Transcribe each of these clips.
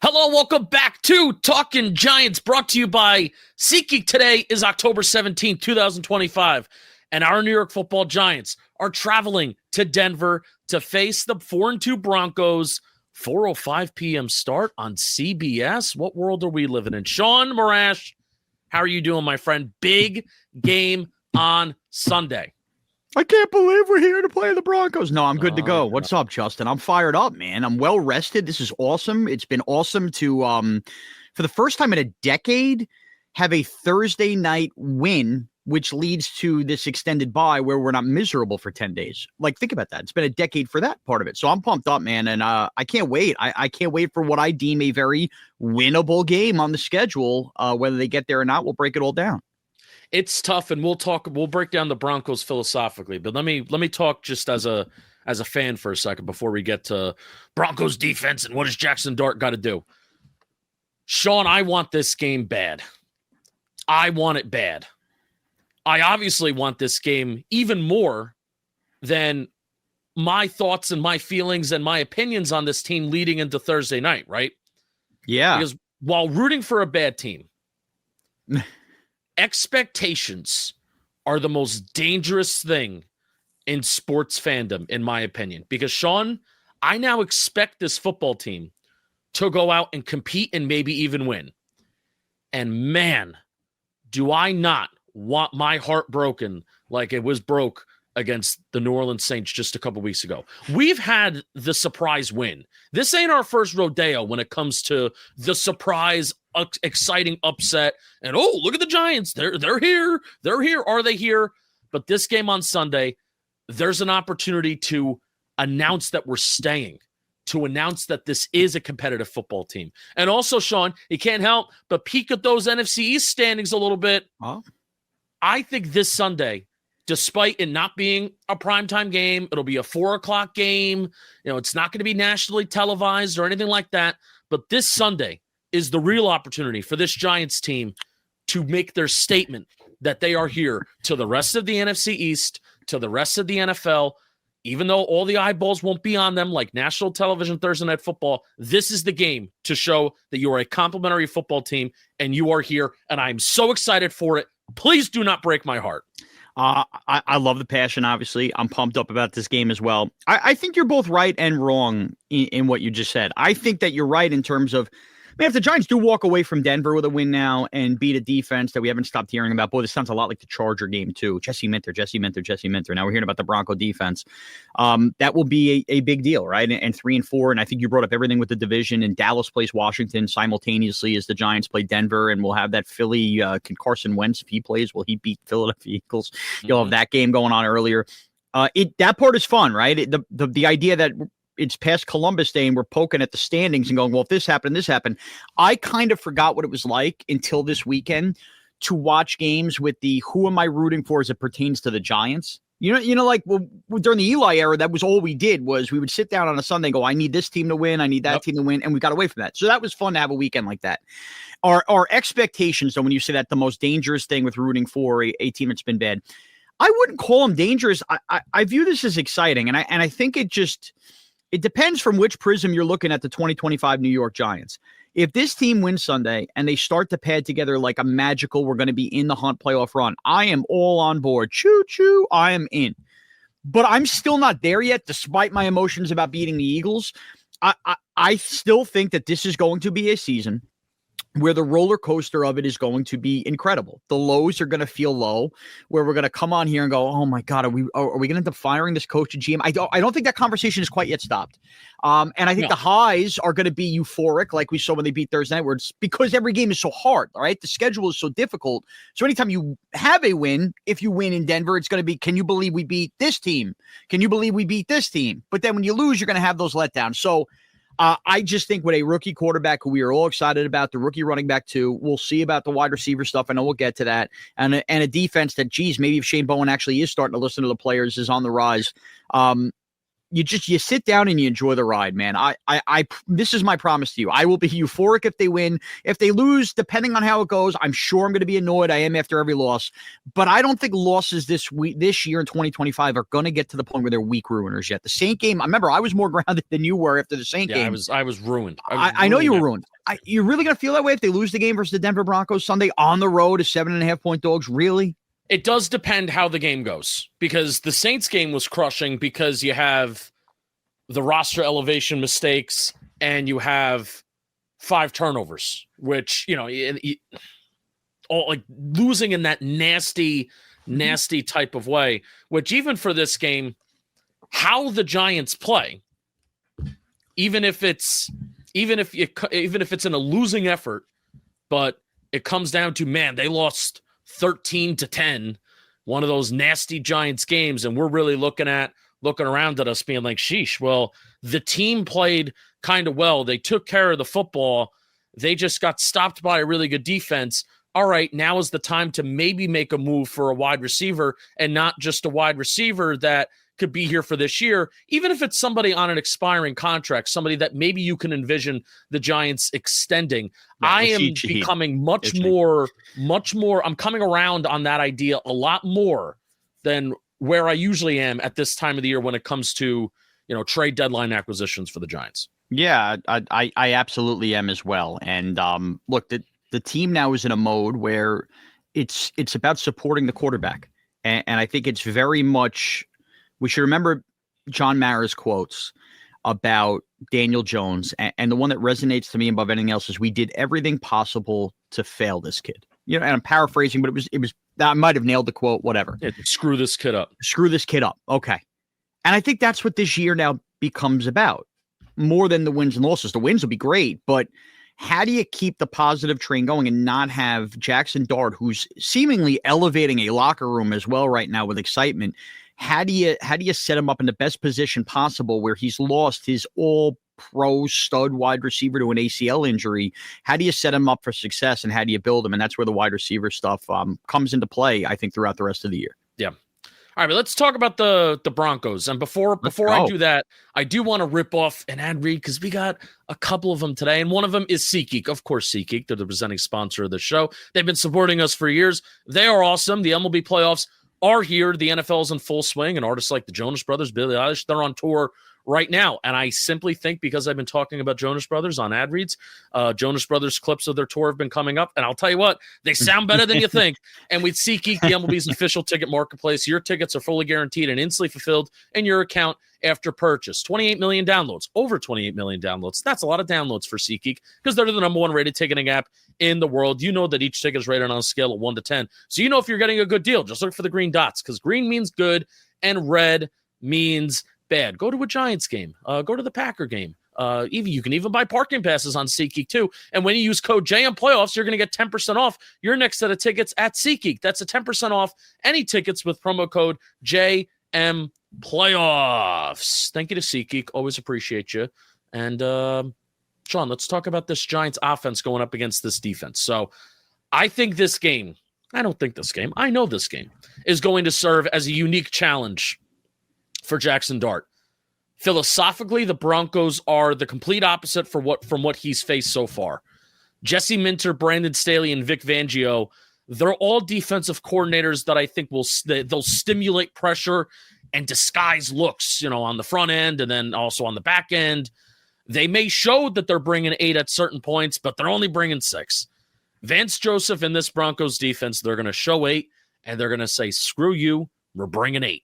Hello, welcome back to Talking Giants, brought to you by SeatGeek. Today is October 17th, 2025, and our New York Football Giants are traveling to Denver to face the 4-2 Broncos. 4:05 p.m. start on CBS. What world are we living in? Shaun Marash, how are you doing, my friend? Big game on Sunday. I can't believe we're here to play the Broncos. No, I'm good to go. What's up, Justin? I'm fired up, man. I'm well rested. This is awesome. It's been awesome to, for the first time in a decade, have a Thursday night win, which leads to this extended bye where we're not miserable for 10 days. Like, think about that. It's been a decade for that part of it. So I'm pumped up, man. And I can't wait. I can't wait for what I deem a very winnable game on the schedule. Whether they get there or not, we'll break it all down. It's tough, and we'll break down the Broncos philosophically, but let me talk just as a fan for a second before we get to Broncos defense and what does Jaxson Dart got to do. Shaun, I want this game bad. I want it bad. I obviously want this game even more than my thoughts and my feelings and my opinions on this team leading into Thursday night, right? Yeah. Because while rooting for a bad team, expectations are the most dangerous thing in sports fandom, in my opinion. Because, Shaun, I now expect this football team to go out and compete and maybe even win. And, man, do I not want my heart broken like it was broke against the New Orleans Saints just a couple weeks ago. We've had the surprise win. This ain't our first rodeo when it comes to the surprise exciting upset, and oh, look at the Giants. They're here. They're here. Are they here? But this game on Sunday, there's an opportunity to announce that we're staying, to announce that this is a competitive football team. And also, Shaun, you can't help but peek at those NFC East standings a little bit. Huh? I think this Sunday, despite it not being a primetime game, it'll be a 4:00 game. You know, it's not going to be nationally televised or anything like that. But this Sunday is the real opportunity for this Giants team to make their statement that they are here to the rest of the NFC East, to the rest of the NFL. Even though all the eyeballs won't be on them like national television Thursday Night Football, this is the game to show that you are a complimentary football team and you are here. And I'm so excited for it. Please do not break my heart. I love the passion, obviously. I'm pumped up about this game as well. I think you're both right and wrong in what you just said. I think that you're right in terms of, man, if the Giants do walk away from Denver with a win now and beat a defense that we haven't stopped hearing about, boy, this sounds a lot like the Charger game too. Jesse Minter. Now we're hearing about the Bronco defense. That will be a big deal, right? And 3-4, and I think you brought up everything with the division, and Dallas plays Washington simultaneously as the Giants play Denver, and we'll have that Philly, can Carson Wentz, if he plays, will he beat Philadelphia Eagles? You'll have that game going on earlier. That part is fun, right? The idea that it's past Columbus Day and we're poking at the standings and going, well, if this happened. I kind of forgot what it was like until this weekend to watch games with the who am I rooting for as it pertains to the Giants. You know, like during the Eli era, that was all we did was we would sit down on a Sunday and go, I need this team to win. I need that team to win. And we got away from that. So that was fun to have a weekend like that. Our expectations, though, when you say that the most dangerous thing with rooting for a team that's been bad, I wouldn't call them dangerous. I view this as exciting. And I think it depends from which prism you're looking at the 2025 New York Giants. If this team wins Sunday and they start to pad together like a magical, we're going to be in the hunt playoff run, I am all on board. Choo-choo, I am in. But I'm still not there yet, despite my emotions about beating the Eagles. I still think that this is going to be a season where the roller coaster of it is going to be incredible. The lows are going to feel low, where we're going to come on here and go, oh my God, are we going to end up firing this coach and GM? I don't think that conversation is quite yet stopped. And I think the highs are going to be euphoric, like we saw when they beat Thursday night, where it's because every game is so hard, all right? The schedule is so difficult. So anytime you have a win, if you win in Denver, it's going to be, can you believe we beat this team? Can you believe we beat this team? But then when you lose, you're going to have those letdowns. So I just think with a rookie quarterback who we are all excited about, the rookie running back too, we'll see about the wide receiver stuff. I know we'll get to that. And a defense that, geez, maybe if Shane Bowen actually is starting to listen to the players, is on the rise. you sit down and you enjoy the ride, man. This is my promise to you. I will be euphoric if they win. If they lose, depending on how it goes, I'm sure I'm going to be annoyed. I am after every loss, but I don't think losses this year in 2025 are going to get to the point where they're week ruiners yet. The Saint game, I remember I was more grounded than you were after the Saint game. I was ruined. I know you were ruined. You're really going to feel that way if they lose the game versus the Denver Broncos Sunday on the road as 7.5-point dogs? Really? It does depend how the game goes, because the Saints game was crushing because you have the roster elevation mistakes and you have 5 turnovers, which, all like losing in that nasty type of way, which even for this game, how the Giants play, even if it's in a losing effort, but it comes down to, man, they lost 13-10, one of those nasty Giants games, and we're really looking around at us being like, sheesh, well, the team played kind of well. They took care of the football. They just got stopped by a really good defense. All right, now is the time to maybe make a move for a wide receiver, and not just a wide receiver that could be here for this year, even if it's somebody on an expiring contract, somebody that maybe you can envision the Giants extending. Yeah, I am becoming much more, I'm coming around on that idea a lot more than where I usually am at this time of the year when it comes to, trade deadline acquisitions for the Giants. Yeah, I absolutely am as well. And look, the team now is in a mode where it's about supporting the quarterback. And I think it's very much, we should remember John Mara's quotes about Daniel Jones. And the one that resonates to me above anything else is, we did everything possible to fail this kid. And I'm paraphrasing, but it was I might have nailed the quote, whatever. Yeah, screw this kid up. Screw this kid up. Okay. And I think that's what this year now becomes about, more than the wins and losses. The wins will be great, but how do you keep the positive train going and not have Jaxson Dart, who's seemingly elevating a locker room as well right now with excitement? How do you set him up in the best position possible where he's lost his all-pro stud wide receiver to an ACL injury? How do you set him up for success, and how do you build him? And that's where the wide receiver stuff comes into play, I think, throughout the rest of the year. Yeah. All right, but let's talk about the Broncos. And before I do that, I do want to rip off an ad read, because we got a couple of them today, and one of them is SeatGeek. Of course, SeatGeek, they're the presenting sponsor of the show. They've been supporting us for years. They are awesome. The MLB playoffs are here. The NFL is in full swing, and artists like the Jonas Brothers, Billie Eilish, they're on tour right now. And I simply think, because I've been talking about Jonas Brothers on ad reads, Jonas Brothers clips of their tour have been coming up, and I'll tell you what, they sound better than you think. And with SeatGeek, the MLB's official ticket marketplace, your tickets are fully guaranteed and instantly fulfilled in your account after purchase. 28 million downloads, over 28 million downloads. That's a lot of downloads for SeatGeek, because they're the #1 rated ticketing app in the world. You know that each ticket is rated on a scale of 1 to 10. So you know if you're getting a good deal. Just look for the green dots, because green means good and red means bad. Go to a Giants game. Go to the Packer game. You can even buy parking passes on SeatGeek too. And when you use code JMPlayoffs, you're going to get 10% off your next set of tickets at SeatGeek. That's a 10% off any tickets with promo code JMPlayoffs. Thank you to SeatGeek. Always appreciate you. And Shaun, let's talk about this Giants offense going up against this defense. So I know this game is going to serve as a unique challenge for Jaxson Dart. Philosophically, the Broncos are the complete opposite from what he's faced so far. Jesse Minter, Brandon Staley, and Vic Fangio, they're all defensive coordinators that I think they'll stimulate pressure and disguise looks, on the front end and then also on the back end. They may show that they're bringing 8 at certain points, but they're only bringing 6. Vance Joseph in this Broncos defense, they're going to show 8, and they're going to say, screw you, we're bringing 8.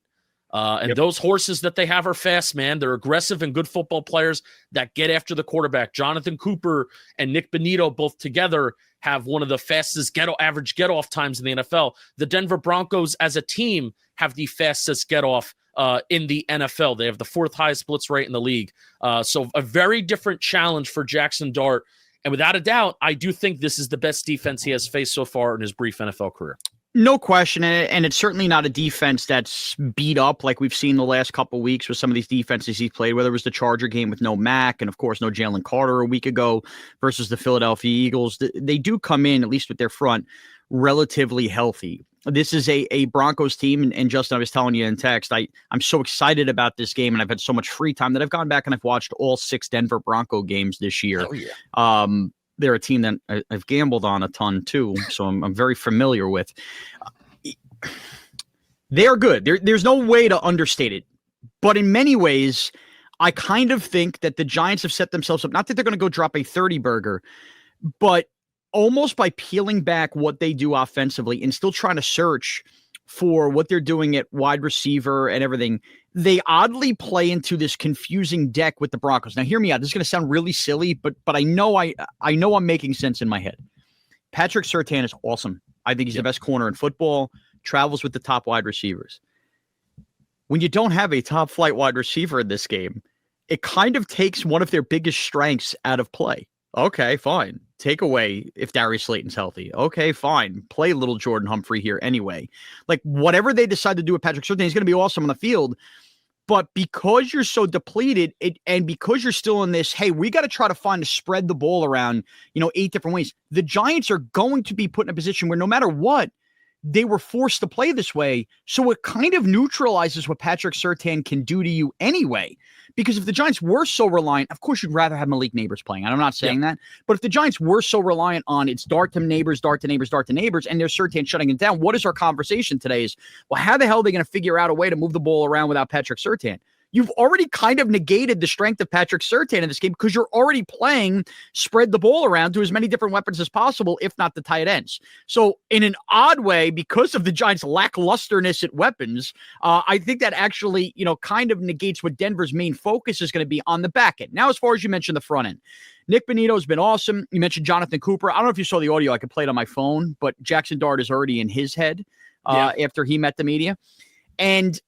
Those horses that they have are fast, man. They're aggressive and good football players that get after the quarterback. Jonathan Cooper and Nick Benito both together have one of the fastest average get-off times in the NFL. The Denver Broncos as a team have the fastest get-off in the NFL. They have the 4th highest blitz rate in the league. So a very different challenge for Jaxson Dart. And without a doubt, I do think this is the best defense he has faced so far in his brief NFL career. No question, and it's certainly not a defense that's beat up like we've seen the last couple of weeks with some of these defenses he's played, whether it was the Charger game with no Mack and, of course, no Jalen Carter a week ago versus the Philadelphia Eagles. They do come in, at least with their front, relatively healthy. This is a Broncos team, and Justin, I was telling you in text, I'm so excited about this game, and I've had so much free time that I've gone back and I've watched all 6 Denver Bronco games this year. Oh, yeah. They're a team that I've gambled on a ton too, so I'm very familiar with. They're good. There's no way to understate it, but in many ways, I kind of think that the Giants have set themselves up, not that they're going to go drop a 30 burger, but almost by peeling back what they do offensively and still trying to search for what they're doing at wide receiver and everything, they oddly play into this confusing deck with the Broncos. Now, hear me out. This is going to sound really silly, but I know I'm making sense in my head. Patrick Surtain is awesome. I think he's the best corner in football, travels with the top wide receivers. When you don't have a top flight wide receiver in this game, it kind of takes one of their biggest strengths out of play. Okay, fine. Take away if Darius Slayton's healthy. Okay, fine. Play little Jordan Humphrey here anyway. Like, whatever they decide to do with Patrick Surtain, he's going to be awesome on the field. But because you're so depleted, and because you're still in this, hey, we got to try to find to spread the ball around, 8 different ways. The Giants are going to be put in a position where no matter what, they were forced to play this way. So it kind of neutralizes what Patrick Surtain can do to you anyway. Because if the Giants were so reliant, of course, you'd rather have Malik Neighbors playing. I'm not saying that. But if the Giants were so reliant on it's Dart to Neighbors, Dart to Neighbors, Dart to Neighbors, and there's Surtain shutting it down, what is our conversation today is, well, how the hell are they going to figure out a way to move the ball around without Patrick Surtain? You've already kind of negated the strength of Patrick Surtain in this game because you're already playing spread the ball around to as many different weapons as possible, if not the tight ends. So in an odd way, because of the Giants' lacklusterness at weapons, I think that actually, kind of negates what Denver's main focus is going to be on the back end. Now, as far as you mentioned the front end, Nick Bonito has been awesome. You mentioned Jonathan Cooper. I don't know if you saw the audio. I could play it on my phone, but Jaxson Dart is already in his head after he met the media. And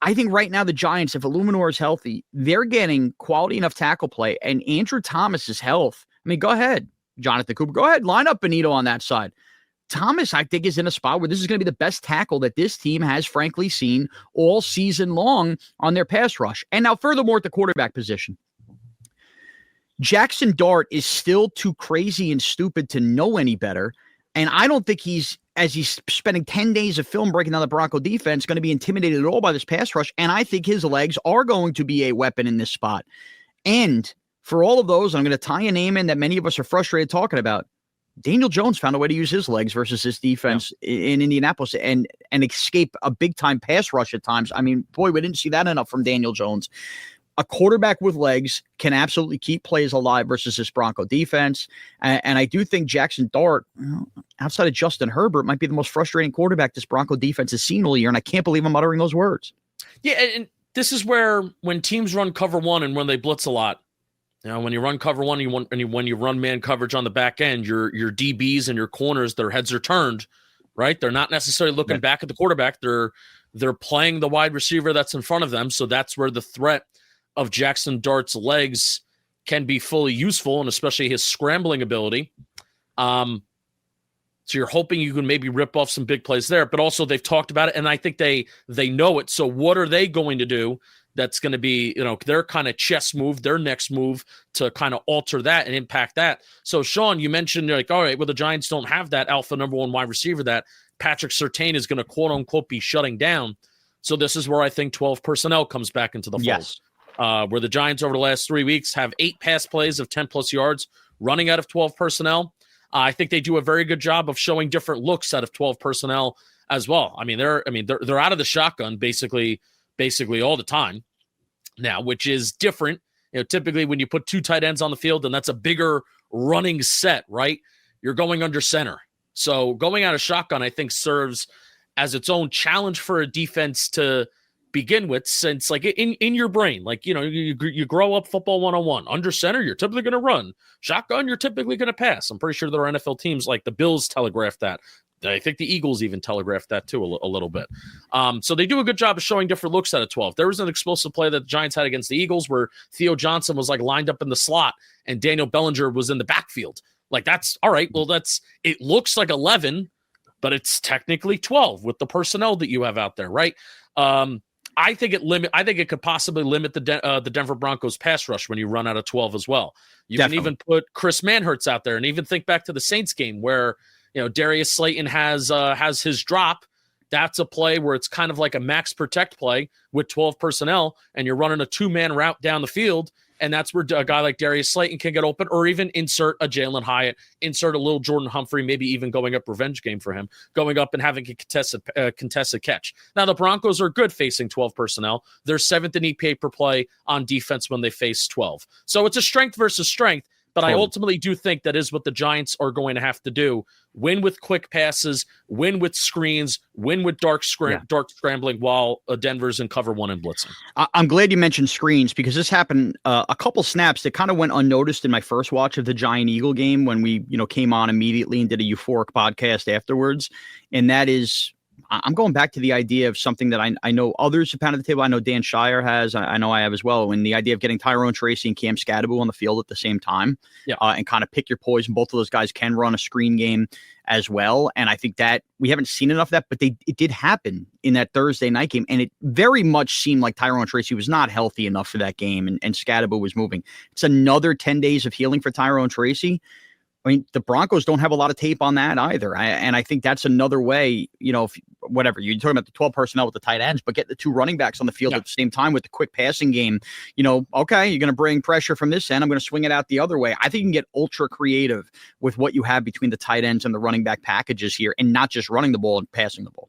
I think right now the Giants, if Illuminor is healthy, they're getting quality enough tackle play, and Andrew Thomas's health. I mean, go ahead, Jonathan Cooper. Go ahead, line up Bonito on that side. Thomas, I think, is in a spot where this is going to be the best tackle that this team has, frankly, seen all season long on their pass rush. And now, furthermore, at the quarterback position, Jaxson Dart is still too crazy and stupid to know any better. And I don't think he's spending 10 days of film breaking down the Bronco defense, going to be intimidated at all by this pass rush. And I think his legs are going to be a weapon in this spot. And for all of those, I'm going to tie a name in that many of us are frustrated talking about. Daniel Jones found a way to use his legs versus his defense in Indianapolis and escape a big-time pass rush at times. I mean, boy, we didn't see that enough from Daniel Jones. A quarterback with legs can absolutely keep plays alive versus this Bronco defense. And I do think Jaxson Dart, outside of Justin Herbert, might be the most frustrating quarterback this Bronco defense has seen all year. And I can't believe I'm uttering those words. Yeah, and this is where when teams run cover one and when they blitz a lot, when you run cover one and when you run man coverage on the back end, your DBs and your corners, their heads are turned, right? They're not necessarily looking back at the quarterback. They're playing the wide receiver that's in front of them. So that's where the threat of Jaxson Dart's legs can be fully useful, and especially his scrambling ability. So you're hoping you can maybe rip off some big plays there, but also they've talked about it, and I think they know it. So what are they going to do that's going to be, their kind of chess move, their next move to kind of alter that and impact that? So, Shaun, you mentioned, all right, well, the Giants don't have that alpha number one wide receiver that Patrick Surtain is going to quote-unquote be shutting down. So this is where I think 12 personnel comes back into the fold. Yes. Where the Giants over the last 3 weeks have 8 pass plays of 10-plus yards running out of 12 personnel. I think they do a very good job of showing different looks out of 12 personnel as well. I mean, they're out of the shotgun basically all the time now, which is different. Typically when you put 2 tight ends on the field, then that's a bigger running set, right? You're going under center. So going out of shotgun, I think, serves as its own challenge for a defense to begin with, since like in your brain, like, you grow up football 101. Under center, you're typically going to run. Shotgun, you're typically going to pass. I'm pretty sure there are NFL teams like the Bills telegraphed that. I think the Eagles even telegraphed that too a little bit. So they do a good job of showing different looks out of 12. There was an explosive play that the Giants had against the Eagles where Theo Johnson was like lined up in the slot and Daniel Bellinger was in the backfield. Like, that's all right. Well, it looks like 11, but it's technically 12 with the personnel that you have out there, right? I think it could possibly limit the Denver Broncos pass rush when you run out of 12 as well. You Definitely. Can even put Chris Manhertz out there, and even think back to the Saints game where Darius Slayton has his drop. That's a play where it's kind of like a max protect play with 12 personnel, and you're running a 2-man route down the field. And that's where a guy like Darius Slayton can get open, or even insert a Jalen Hyatt, insert a little Jordan Humphrey, maybe even going up revenge game for him, going up and having a contested catch. Now, the Broncos are good facing 12 personnel. They're 7th in EPA per play on defense when they face 12. So it's a strength versus strength, but I ultimately do think that is what the Giants are going to have to do. Win with quick passes, win with screens, win with dark scrambling while Denver's in cover 1 and blitzing. I'm glad you mentioned screens, because this happened a couple snaps that kind of went unnoticed in my first watch of the Giant-Eagle game when we came on immediately and did a euphoric podcast afterwards. And that is, I'm going back to the idea of something that I know others have pounded the table. I know Dan Shire has. I know I have as well. And the idea of getting Tyrone Tracy and Cam Skattebo on the field at the same time, and kind of pick your poison. Both of those guys can run a screen game as well. And I think that we haven't seen enough of that, but it did happen in that Thursday night game. And it very much seemed like Tyrone Tracy was not healthy enough for that game, and Skattebo was moving. It's another 10 days of healing for Tyrone Tracy. I mean, the Broncos don't have a lot of tape on that either. And I think that's another way, if whatever, you're talking about the 12 personnel with the tight ends, but get the 2 running backs on the field at the same time with the quick passing game. Okay, you're going to bring pressure from this end. I'm going to swing it out the other way. I think you can get ultra creative with what you have between the tight ends and the running back packages here, and not just running the ball and passing the ball.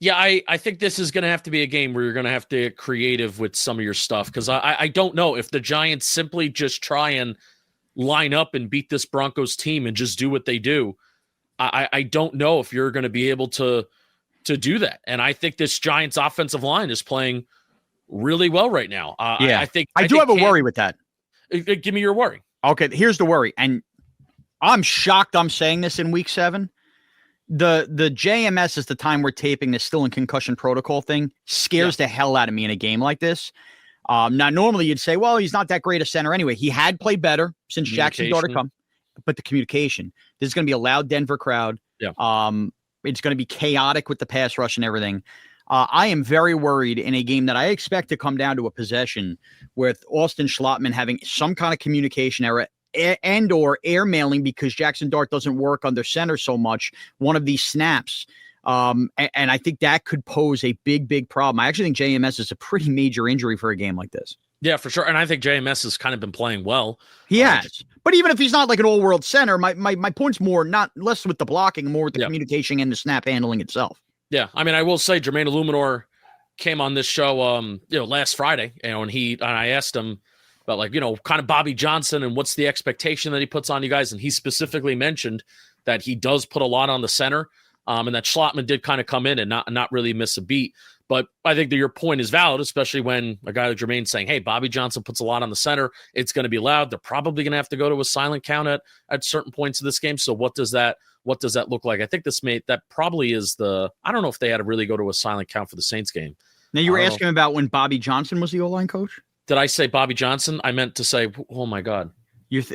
Yeah, I think this is going to have to be a game where you're going to have to get creative with some of your stuff, because I don't know if the Giants simply just try and line up and beat this Broncos team and just do what they do. I don't know if you're going to be able to do that. And I think this Giants offensive line is playing really well right now. I think I do have a worry with that. Give me your worry. Okay, here's the worry. And I'm shocked I'm saying this in week 7. The JMS is the time we're taping this, still in concussion protocol thing, scares the hell out of me in a game like this. Now, normally you'd say, well, he's not that great a center anyway. He had played better since Jaxson Dart come, but the communication. This is going to be a loud Denver crowd. Yeah. It's going to be chaotic with the pass rush and everything. I am very worried in a game that I expect to come down to a possession with Austin Schlottman having some kind of communication error and or airmailing because Jaxson Dart doesn't work under center so much. One of these snaps. And I think that could pose a big problem. I actually think JMS is a pretty major injury for a game like this. Yeah, for sure. And I think JMS has kind of been playing well. He has. But even if he's not like an all-world center, my point's less with the blocking, more with the communication and the snap handling itself. Yeah. I mean, I will say Jermaine Illuminor came on this show last Friday, and I asked him about kind of Bobby Johnson and what's the expectation that he puts on you guys. And he specifically mentioned that he does put a lot on the center. And that Schlottman did kind of come in and not really miss a beat. But I think that your point is valid, especially when a guy like Jermaine's saying, hey, Bobby Johnson puts a lot on the center. It's going to be loud. They're probably going to have to go to a silent count at certain points of this game. So what does that look like? I think that probably is I don't know if they had to really go to a silent count for the Saints game. Now, you were asking about when Bobby Johnson was the O-line coach? Did I say Bobby Johnson? I meant to say, oh, my God.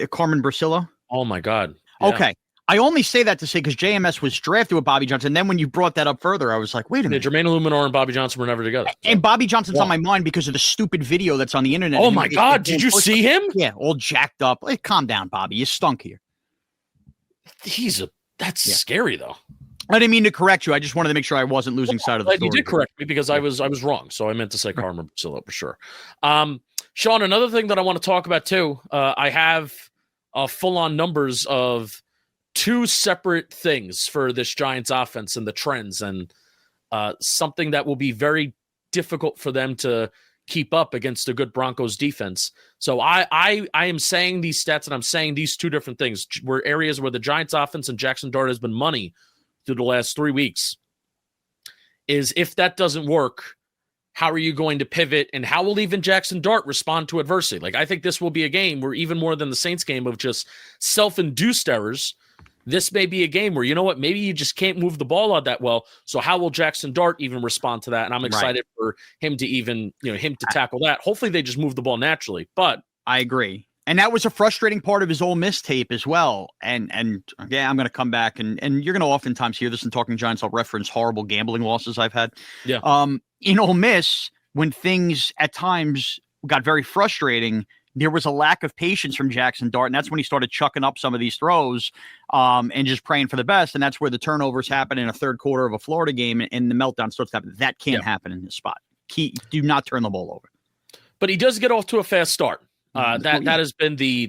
Carmen Brasillo? Oh, my God. Yeah. Okay. I only say that to say because JMS was drafted with Bobby Johnson. And then when you brought that up further, I was like, wait a minute. Jermaine Illuminor and Bobby Johnson were never together. And Bobby Johnson's on my mind because of the stupid video that's on the internet. Oh, my God. Did you see him? Yeah, all jacked up. Hey, calm down, Bobby. You stunk here. That's scary, though. I didn't mean to correct you. I just wanted to make sure I wasn't losing sight of the story. You did correct me because I was wrong. So I meant to say Carmen Brasillo for sure. Shaun, another thing that I want to talk about, too, I have full-on numbers of 2 separate things for this Giants offense and the trends, and something that will be very difficult for them to keep up against a good Broncos defense. So I am saying these stats, and I'm saying these 2 different things were areas where the Giants offense and Jaxson Dart has been money through the last 3 weeks. Is if that doesn't work, how are you going to pivot, and how will even Jaxson Dart respond to adversity? Like, I think this will be a game where even more than the Saints game of just self-induced errors, this may be a game where, you know what, maybe you just can't move the ball out that well. So how will Jaxson Dart even respond to that? And I'm excited for him to him to tackle that. Hopefully they just move the ball naturally, but I agree. And that was a frustrating part of his Ole Miss tape as well. And yeah, I'm going to come back and you're going to oftentimes hear this in Talking Giants. I'll reference horrible gambling losses I've had. Yeah. In Ole Miss, when things at times got very frustrating, there was a lack of patience from Jaxson Dart, and that's when he started chucking up some of these throws and just praying for the best, and that's where the turnovers happen in a third quarter of a Florida game, and the meltdown starts to happen. That can't happen in this spot. Do not turn the ball over. But he does get off to a fast start. That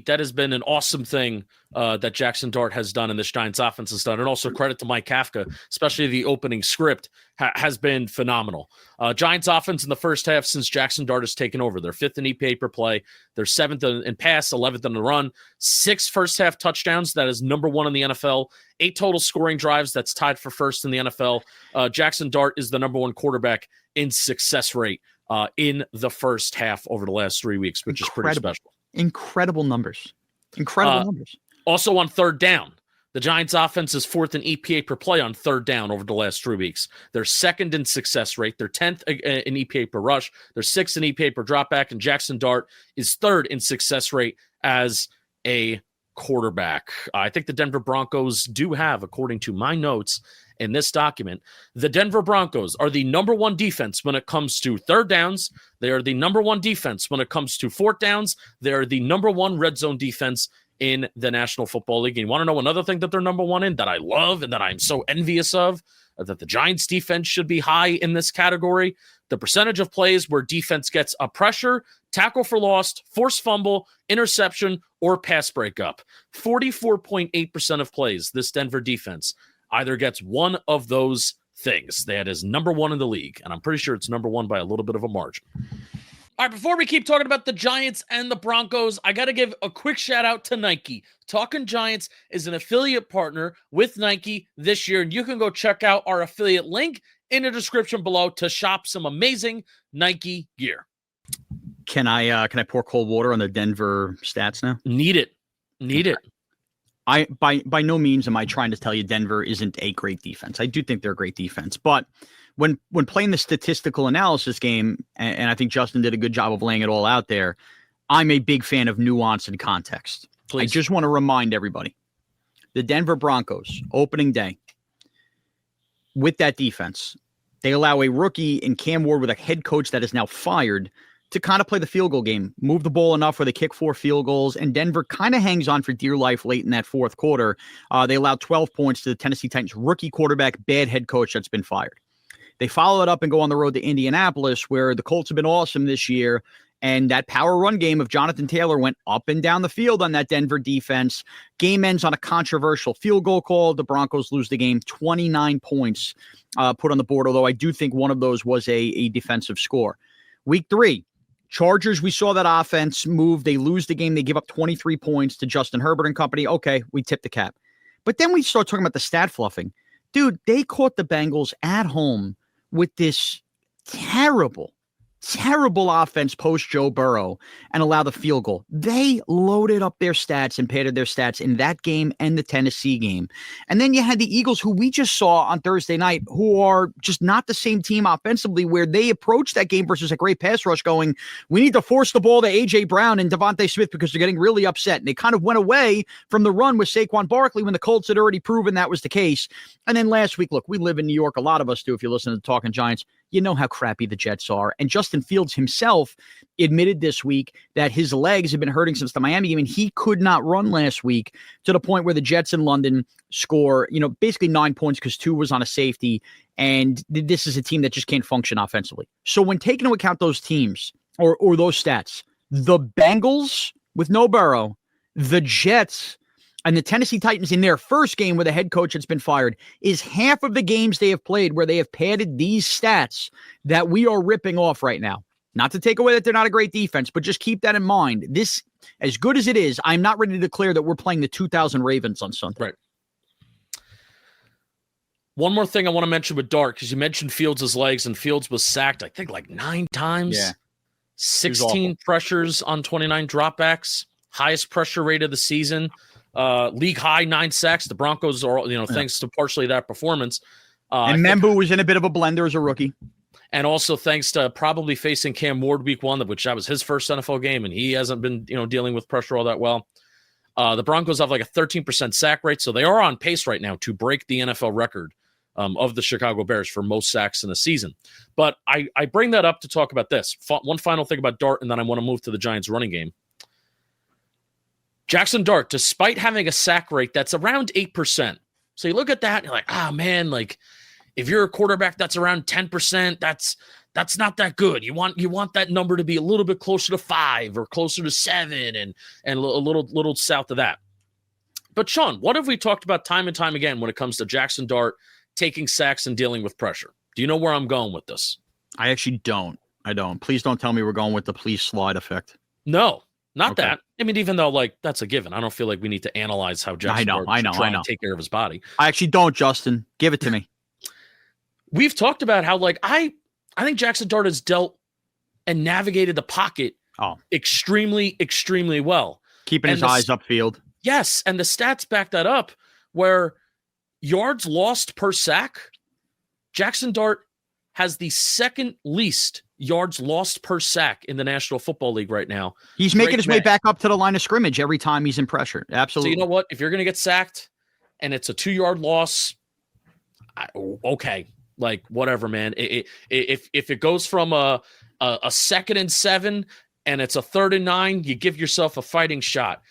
has been an awesome thing that Jaxson Dart has done and this Giants offense has done. And also credit to Mike Kafka, especially the opening script has been phenomenal. Giants offense in the first half since Jaxson Dart has taken over. They're 5th in EPA per play. They're 7th in pass, 11th in the run. 6 first half touchdowns. That is number 1 in the NFL. 8 total scoring drives. That's tied for first in the NFL. Jaxson Dart is the number 1 quarterback in success rate in the first half over the last 3 weeks, which is pretty special. Incredible numbers. Incredible numbers. Also on third down, the Giants offense is 4th in EPA per play on third down over the last 3 weeks. They're 2nd in success rate. They're 10th in EPA per rush. They're 6th in EPA per dropback. And Jaxson Dart is 3rd in success rate as a quarterback. I think the Denver Broncos do have, according to my notes in this document, the Denver Broncos are the number 1 defense when it comes to third downs. They are the number 1 defense when it comes to fourth downs. They are the number 1 red zone defense in the National Football League. And you want to know another thing that they're number 1 in that I love and that I'm so envious of, that the Giants defense should be high in this category? The percentage of plays where defense gets a pressure, tackle for loss, forced fumble, interception, or pass breakup. 44.8% of plays this Denver defense either gets one of those things. That is number 1 in the league, and I'm pretty sure it's number 1 by a little bit of a margin. All right, before we keep talking about the Giants and the Broncos, I got to give a quick shout out to Nike. Talking Giants is an affiliate partner with Nike this year, and you can go check out our affiliate link in the description below to shop some amazing Nike gear. Can I pour cold water on the Denver stats now? Need it. I by no means am I trying to tell you Denver isn't a great defense. I do think they're a great defense, but when playing the statistical analysis game, and I think Justin did a good job of laying it all out there, I'm a big fan of nuance and context. Please. I just want to remind everybody, the Denver Broncos, opening day, with that defense, they allow a rookie in Cam Ward with a head coach that is now fired to kind of play the field goal game, move the ball enough where they kick 4 field goals, and Denver kind of hangs on for dear life late in that fourth quarter. They allowed 12 points to the Tennessee Titans rookie quarterback, bad head coach that's been fired. They follow it up and go on the road to Indianapolis, where the Colts have been awesome this year, and that power run game of Jonathan Taylor went up and down the field on that Denver defense. Game ends on a controversial field goal call. The Broncos lose the game, 29 points put on the board, although I do think one of those was a defensive score. Week 3, Chargers, we saw that offense move. They lose the game. They give up 23 points to Justin Herbert and company. Okay, we tip the cap. But then we start talking about the stat fluffing. Dude, they caught the Bengals at home with this terrible offense post Joe Burrow and allow the field goal. They loaded up their stats and padded their stats in that game and the Tennessee game. And then you had the Eagles, who we just saw on Thursday night, who are just not the same team offensively, where they approached that game versus a great pass rush going, we need to force the ball to A.J. Brown and Devontae Smith because they're getting really upset. And they kind of went away from the run with Saquon Barkley when the Colts had already proven that was the case. And then last week, look, we live in New York. A lot of us do, if you listen to Talking Giants. You know how crappy the Jets are. And Justin Fields himself admitted this week that his legs have been hurting since the Miami game, and he could not run last week, to the point where the Jets in London score, basically 9 points because 2 was on a safety. And this is a team that just can't function offensively. So when taking into account those teams or those stats, the Bengals with no Burrow, the Jets, and the Tennessee Titans in their first game with a head coach that's been fired is half of the games they have played where they have padded these stats that we are ripping off right now. Not to take away that they're not a great defense, but just keep that in mind. This, as good as it is, I'm not ready to declare that we're playing the 2000 Ravens on Sunday. Right. One more thing I want to mention with Dart, because you mentioned Fields' legs, and Fields was sacked, I think, like 9 times. Yeah. 16 pressures on 29 dropbacks. Highest pressure rate of the season. League high 9 sacks. The Broncos are, thanks to partially that performance. And Membu was in a bit of a blender as a rookie. And also thanks to probably facing Cam Ward week 1, which that was his first NFL game, and he hasn't been, dealing with pressure all that well. The Broncos have like a 13% sack rate, so they are on pace right now to break the NFL record of the Chicago Bears for most sacks in a season. But I bring that up to talk about this. One final thing about Dart, and then I want to move to the Giants running game. Jaxson Dart, despite having a sack rate that's around 8%. So you look at that and you're like, man, like if you're a quarterback that's around 10%, that's not that good. You want that number to be a little bit closer to 5 or closer to 7 and a little south of that. But Shaun, what have we talked about time and time again when it comes to Jaxson Dart taking sacks and dealing with pressure? Do you know where I'm going with this? I actually don't. I don't. Please don't tell me we're going with the please slide effect. No, not that. I mean, even though like that's a given, I don't feel like we need to analyze how Jaxson Dart should try and take care of his body. I actually don't, Justin. Give it to me. We've talked about how like I think Jaxson Dart has dealt and navigated the pocket extremely, extremely well. Keeping his eyes upfield. Yes, and the stats back that up where yards lost per sack, Jaxson Dart has the second least yards lost per sack in the National Football League right now. He's making his way back up to the line of scrimmage every time he's in pressure. Absolutely. So you know what? If you're going to get sacked and it's a 2-yard loss, okay, like whatever, man. If it goes from a 2nd and 7 and it's a 3rd and 9, you give yourself a fighting shot.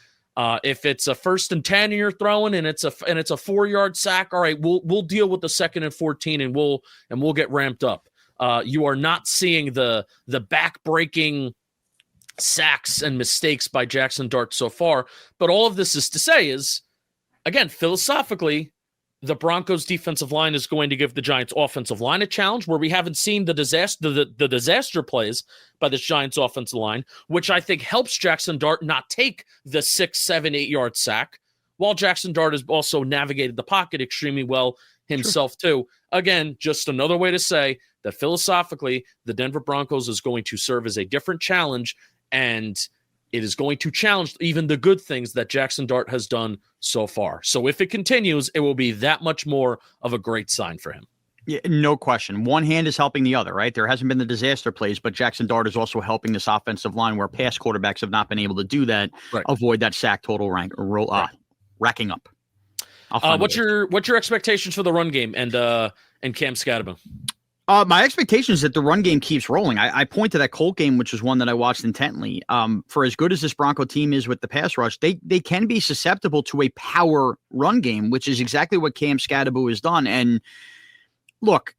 If it's a 1st and 10 and you're throwing and it's a 4-yard sack, all right, we'll deal with the 2nd and 14 and we'll get ramped up. You are not seeing the back-breaking sacks and mistakes by Jaxson Dart so far. But all of this is to say is, again, philosophically, the Broncos defensive line is going to give the Giants offensive line a challenge where we haven't seen the disaster plays by this Giants offensive line, which I think helps Jaxson Dart not take the 6, 7, 8-yard sack, while Jaxson Dart has also navigated the pocket extremely well himself too. Again, just another way to say that philosophically, the Denver Broncos is going to serve as a different challenge, and it is going to challenge even the good things that Jaxson Dart has done so far. So if it continues, it will be that much more of a great sign for him. Yeah, no question. One hand is helping the other, right? There hasn't been the disaster plays, but Jaxson Dart is also helping this offensive line where past quarterbacks have not been able to do that, avoid that sack total racking up. What's your expectations for the run game and Cam Skattebo? My expectation is that the run game keeps rolling. I point to that Colt game, which was one that I watched intently. For as good as this Bronco team is with the pass rush, they can be susceptible to a power run game, which is exactly what Cam Skattebo has done. And look,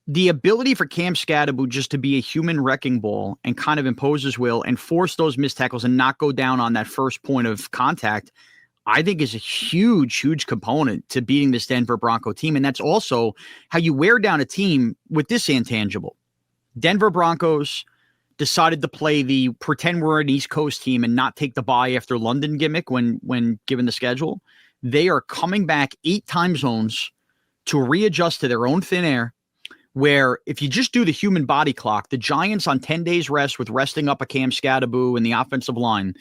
the ability for Cam Skattebo just to be a human wrecking ball and kind of impose his will and force those missed tackles and not go down on that first point of contact, I think is a huge, huge component to beating this Denver Bronco team. And that's also how you wear down a team with this intangible. Denver Broncos decided to play the pretend we're an East Coast team and not take the bye after London gimmick when given the schedule. They are coming back 8 time zones to readjust to their own thin air, where if you just do the human body clock, the Giants on 10 days rest with resting up a Cam Skattebo and the offensive line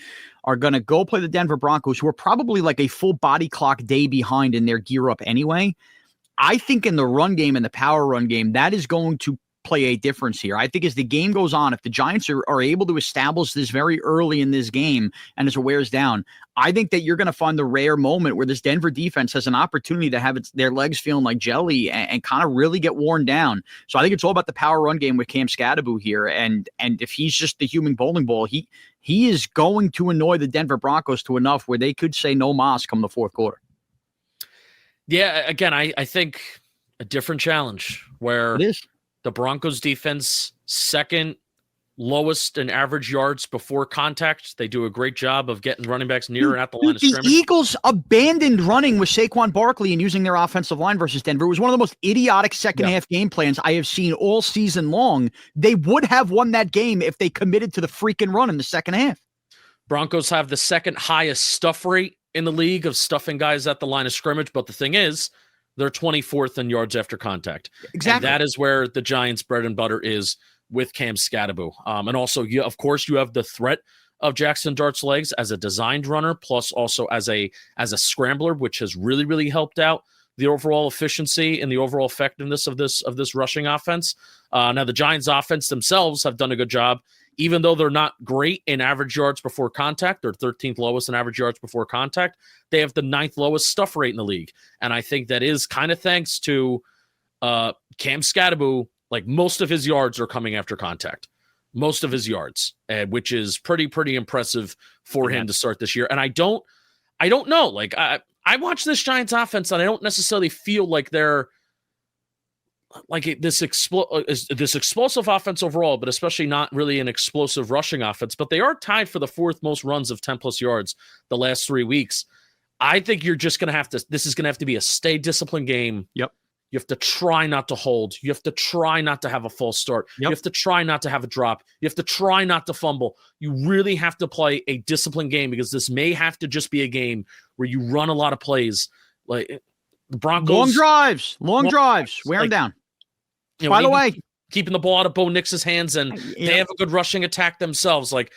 are going to go play the Denver Broncos, who are probably like a full body clock day behind in their gear up anyway. I think in the run game and the power run game, that is going to play a difference here. I think as the game goes on, if the Giants are able to establish this very early in this game and as it wears down, I think that you're going to find the rare moment where this Denver defense has an opportunity to have their legs feeling like jelly and kind of really get worn down. So I think it's all about the power run game with Cam Skattebo here. And if he's just the human bowling ball, he is going to annoy the Denver Broncos to enough where they could say no mas come the fourth quarter. Yeah, again, I think a different challenge where it is. The Broncos defense, second lowest in average yards before contact. They do a great job of getting running backs near and at the line of scrimmage. The Eagles abandoned running with Saquon Barkley and using their offensive line versus Denver. It was one of the most idiotic second half game plans I have seen all season long. They would have won that game if they committed to the freaking run in the second half. Broncos have the second highest stuff rate in the league of stuffing guys at the line of scrimmage. But the thing is, they're 24th in yards after contact. Exactly. And that is where the Giants' bread and butter is with Cam Skattebo. And also, of course, you have the threat of Jaxson Dart's legs as a designed runner, plus also as a scrambler, which has really, really helped out the overall efficiency and the overall effectiveness of this rushing offense. Now, the Giants' offense themselves have done a good job, even though they're not great in average yards before contact. They're 13th lowest in average yards before contact. They have the 9th lowest stuff rate in the league. And I think that is kind of thanks to Cam Skattebo. Like, most of his yards are coming after contact. Most of his yards, which is pretty impressive for him to start this year. And I don't know. Like I watch this Giants offense and I don't necessarily feel like they're like this explosive offense overall, but especially not really an explosive rushing offense. But they are tied for the 4th most runs of 10+ yards the last 3 weeks. I think you're just going to have to, this is going to have to be a stay disciplined game. Yep. You have to try not to hold. You have to try not to have a false start. Yep. You have to try not to have a drop. You have to try not to fumble. You really have to play a disciplined game because this may have to just be a game where you run a lot of plays. Like the Broncos. Long drives, wear them down. You know, by the way, keeping the ball out of Bo Nix's hands, and they have a good rushing attack themselves. Like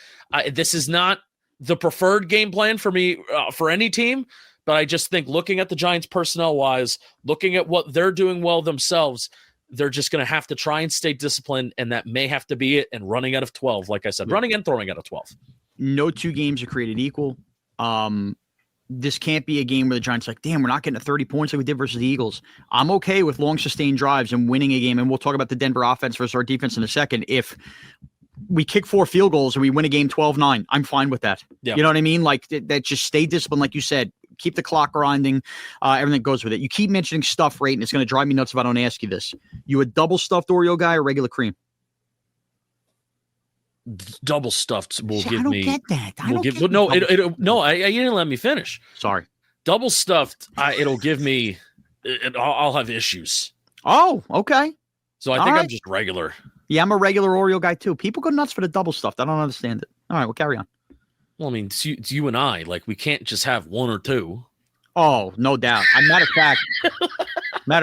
this is not the preferred game plan for me for any team, but I just think looking at the Giants personnel wise, looking at what they're doing well themselves, they're just going to have to try and stay disciplined, and that may have to be it. And running out of 12, like I said, running and throwing out of 12. No 2 games are created equal. This can't be a game where the Giants are like, damn, we're not getting to 30 points like we did versus the Eagles. I'm okay with long sustained drives and winning a game. And we'll talk about the Denver offense versus our defense in a second. If we kick 4 field goals and we win a game 12-9, I'm fine with that. Yeah. You know what I mean? Like that just stay disciplined. Like you said, keep the clock grinding, everything goes with it. You keep mentioning stuffed rate, and it's going to drive me nuts if I don't ask you this. You a double stuffed Oreo guy or regular cream? Double stuffed will give me. I don't get that. You didn't let me finish. Sorry. Double stuffed, it'll give me. I'll have issues. Oh, okay. So I think I'm just regular. Yeah, I'm a regular Oreo guy too. People go nuts for the double stuffed. I don't understand it. All right, we'll carry on. Well, I mean, it's you and I. Like, we can't just have 1 or 2. Oh, no doubt. Matter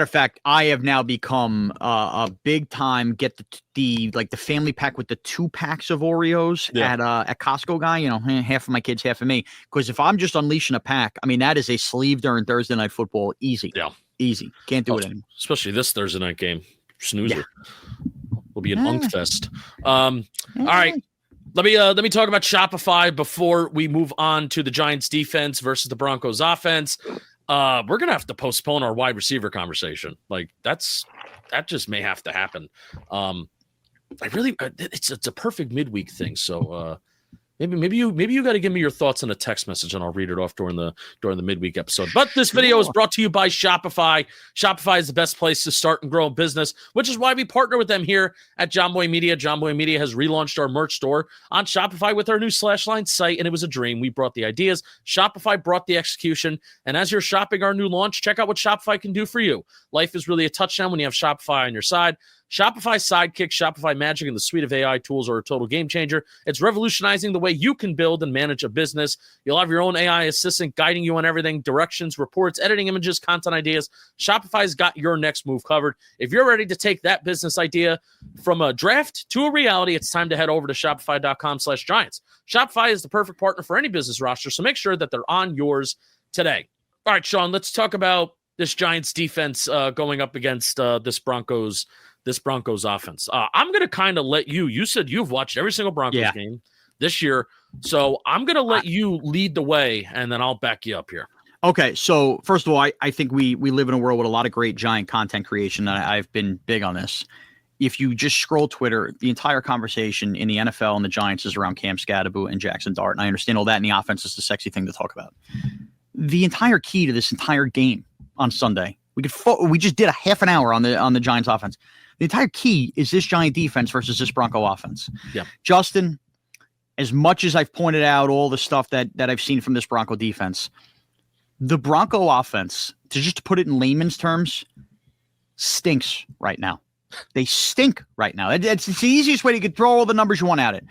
of fact, I have now become a big time get the family pack with the 2 packs of Oreos at Costco guy. You know, half of my kids, half of me. Because if I'm just unleashing a pack, I mean, that is a sleeve during Thursday night football. Easy. Yeah. Easy. Can't do it anymore. Especially this Thursday night game. Snoozer. Yeah. Will be an unk fest. All right. Let me talk about Shopify before we move on to the Giants defense versus the Broncos offense. We're gonna have to postpone our wide receiver conversation. Like that just may have to happen. It's a perfect midweek thing. So maybe you got to give me your thoughts in a text message, and I'll read it off during the midweek episode. But this video is brought to you by Shopify. Shopify is the best place to start and grow a business, which is why we partner with them here at John Boy Media. John Boy Media has relaunched our merch store on Shopify with our new /line site, and it was a dream. We brought the ideas, Shopify brought the execution, and as you're shopping our new launch, check out what Shopify can do for you. Life is really a touchdown when you have Shopify on your side. Shopify Sidekick, Shopify Magic, and the suite of AI tools are a total game changer. It's revolutionizing the way you can build and manage a business. You'll have your own AI assistant guiding you on everything, directions, reports, editing images, content ideas. Shopify's got your next move covered. If you're ready to take that business idea from a draft to a reality, it's time to head over to shopify.com/Giants. Shopify is the perfect partner for any business roster, so make sure that they're on yours today. All right, Shaun, let's talk about this Giants defense going up against this Broncos offense. I'm going to kind of let you said you've watched every single Broncos game this year. So I'm going to let you lead the way, and then I'll back you up here. Okay. So first of all, I think we live in a world with a lot of great Giant content creation. I've been big on this. If you just scroll Twitter, the entire conversation in the NFL and the Giants is around Cam Skattebo and Jaxson Dart. And I understand all that, and the offense is the sexy thing to talk about. The entire key to this entire game on Sunday, we just did a half an hour on the Giants offense. The entire key is this Giant defense versus this Bronco offense. Yeah. Justin, as much as I've pointed out all the stuff that I've seen from this Bronco defense, the Bronco offense, to put it in layman's terms, stinks right now. They stink right now. It's the easiest way to get throw all the numbers you want at it.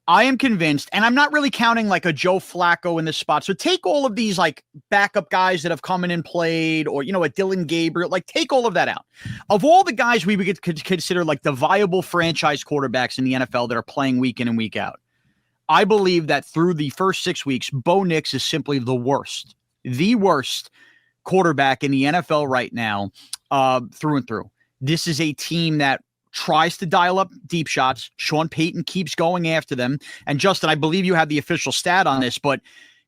I am convinced, and I'm not really counting like a Joe Flacco in this spot. So take all of these like backup guys that have come in and played, or, you know, a Dylan Gabriel, like take all of that out. Of all the guys we would consider like the viable franchise quarterbacks in the NFL that are playing week in and week out, I believe that through the first 6 weeks, Bo Nix is simply the worst quarterback in the NFL right now, through and through. This is a team that tries to dial up deep shots. Sean Payton keeps going after them. And Justin, I believe you have the official stat on this, but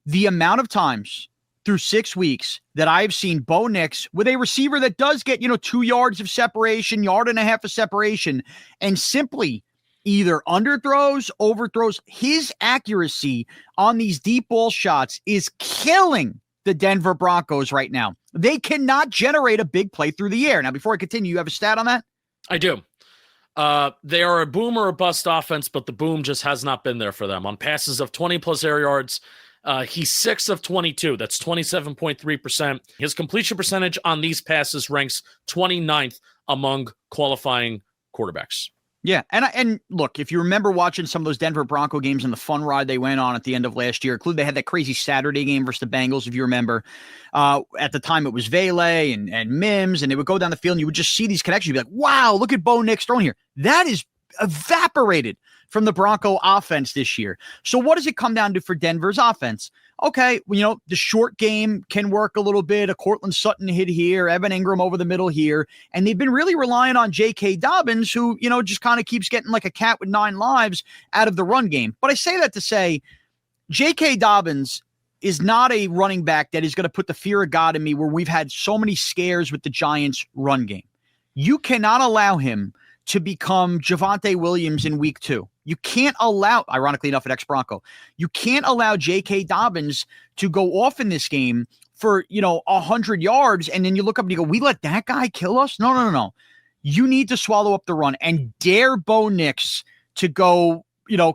the amount of times through 6 weeks that I've seen Bo Nix with a receiver that does get, 2 yards of separation, 1.5 yards of separation, and simply either underthrows, overthrows. His accuracy on these deep ball shots is killing the Denver Broncos right now. They cannot generate a big play through the air. Now, before I continue, you have a stat on that? I do. They are a boom or a bust offense, but the boom just has not been there for them. On passes of 20-plus air yards, he's 6 of 22. That's 27.3%. His completion percentage on these passes ranks 29th among qualifying quarterbacks. Yeah, and look, if you remember watching some of those Denver Bronco games and the fun ride they went on at the end of last year, including they had that crazy Saturday game versus the Bengals, if you remember. At the time, it was Vele and Mims, and they would go down the field, and you would just see these connections. You'd be like, wow, look at Bo Nix throwing here. That is evaporated from the Bronco offense this year. So what does it come down to for Denver's offense? Okay, the short game can work a little bit. A Cortland Sutton hit here, Evan Ingram over the middle here. And they've been really relying on J.K. Dobbins, who, just kind of keeps getting like a cat with 9 lives out of the run game. But I say that to say J.K. Dobbins is not a running back that is going to put the fear of God in me where we've had so many scares with the Giants run game. You cannot allow him to become Javonte Williams in week 2. You can't allow, ironically enough, an ex-Bronco, you can't allow J.K. Dobbins to go off in this game for, 100 yards, and then you look up and you go, we let that guy kill us? No. You need to swallow up the run and dare Bo Nix to go,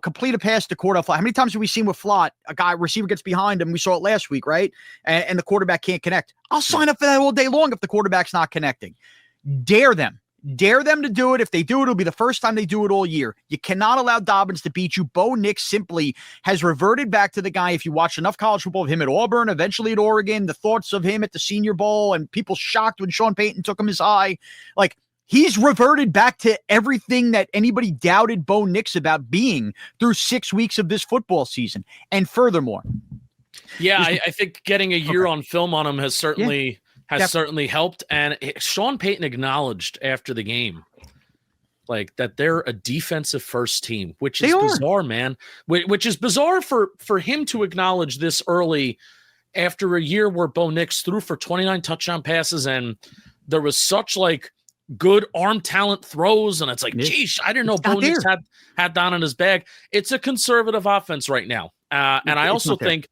complete a pass to Cordell Flott. How many times have we seen with Flott, receiver gets behind him? We saw it last week, right? And the quarterback can't connect. I'll sign up for that all day long if the quarterback's not connecting. Dare them. Dare them to do it. If they do it, it'll be the first time they do it all year. You cannot allow Dobbins to beat you. Bo Nix simply has reverted back to the guy. If you watch enough college football of him at Auburn, eventually at Oregon, the thoughts of him at the Senior Bowl, and people shocked when Sean Payton took him as high. Like, he's reverted back to everything that anybody doubted Bo Nix about being through 6 weeks of this football season. And furthermore. Yeah, I think getting a year on film on him has certainly certainly helped. And Sean Payton acknowledged after the game, like, that they're a defensive first team, which is bizarre, man. Which is bizarre for him to acknowledge this early after a year where Bo Nix threw for 29 touchdown passes and there was such like good arm talent throws. And it's like, geez, I didn't know Bo Nix had that in his bag. It's a conservative offense right now. And I also think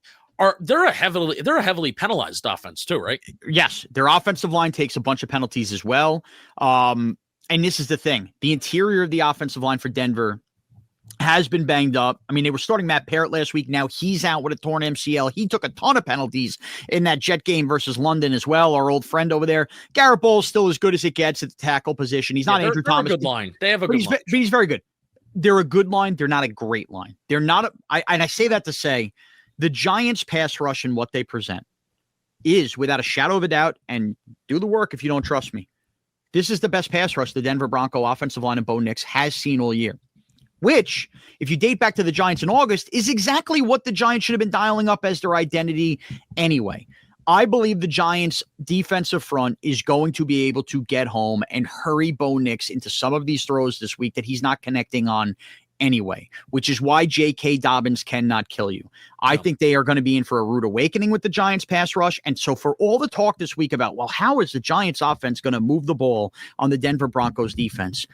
they're a heavily penalized offense too, right? Yes, their offensive line takes a bunch of penalties as well. And this is the thing: the interior of the offensive line for Denver has been banged up. I mean, they were starting Matt Parrott last week. Now he's out with a torn MCL. He took a ton of penalties in that Jet game versus London as well. Our old friend over there, Garrett Bowles, still as good as it gets at the tackle position. He's not Andrew Thomas. A good line. They have a good line. But he's very good. They're a good line. They're not a great line. They're not. I say that to say, the Giants pass rush and what they present is, without a shadow of a doubt, and do the work if you don't trust me, this is the best pass rush the Denver Bronco offensive line and Bo Nix has seen all year. Which, if you date back to the Giants in August, is exactly what the Giants should have been dialing up as their identity anyway. I believe the Giants' defensive front is going to be able to get home and hurry Bo Nix into some of these throws this week that he's not connecting on anyway, which is why J.K. Dobbins cannot kill you. I think they are going to be in for a rude awakening with the Giants pass rush. And so for all the talk this week about, well, how is the Giants offense going to move the ball on the Denver Broncos defense?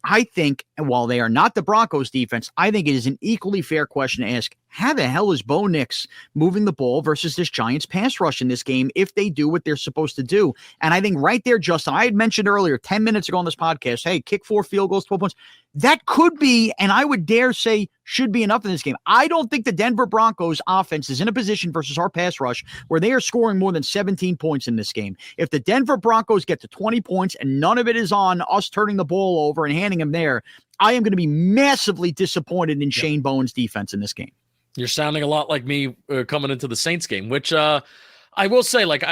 I think, and while they are not the Broncos defense, I think it is an equally fair question to ask, how the hell is Bo Nix moving the ball versus this Giants pass rush in this game if they do what they're supposed to do? And I think right there, Justin, I had mentioned earlier, 10 minutes ago on this podcast, hey, kick 4 field goals, 12 points. That could be, and I would dare say should be enough in this game. I don't think the Denver Broncos offense is in a position versus our pass rush where they are scoring more than 17 points in this game. If the Denver Broncos get to 20 points and none of it is on us turning the ball over and handing them there, I am going to be massively disappointed in Shane Bowen's defense in this game. You're sounding a lot like me coming into the Saints game, which I will say, like,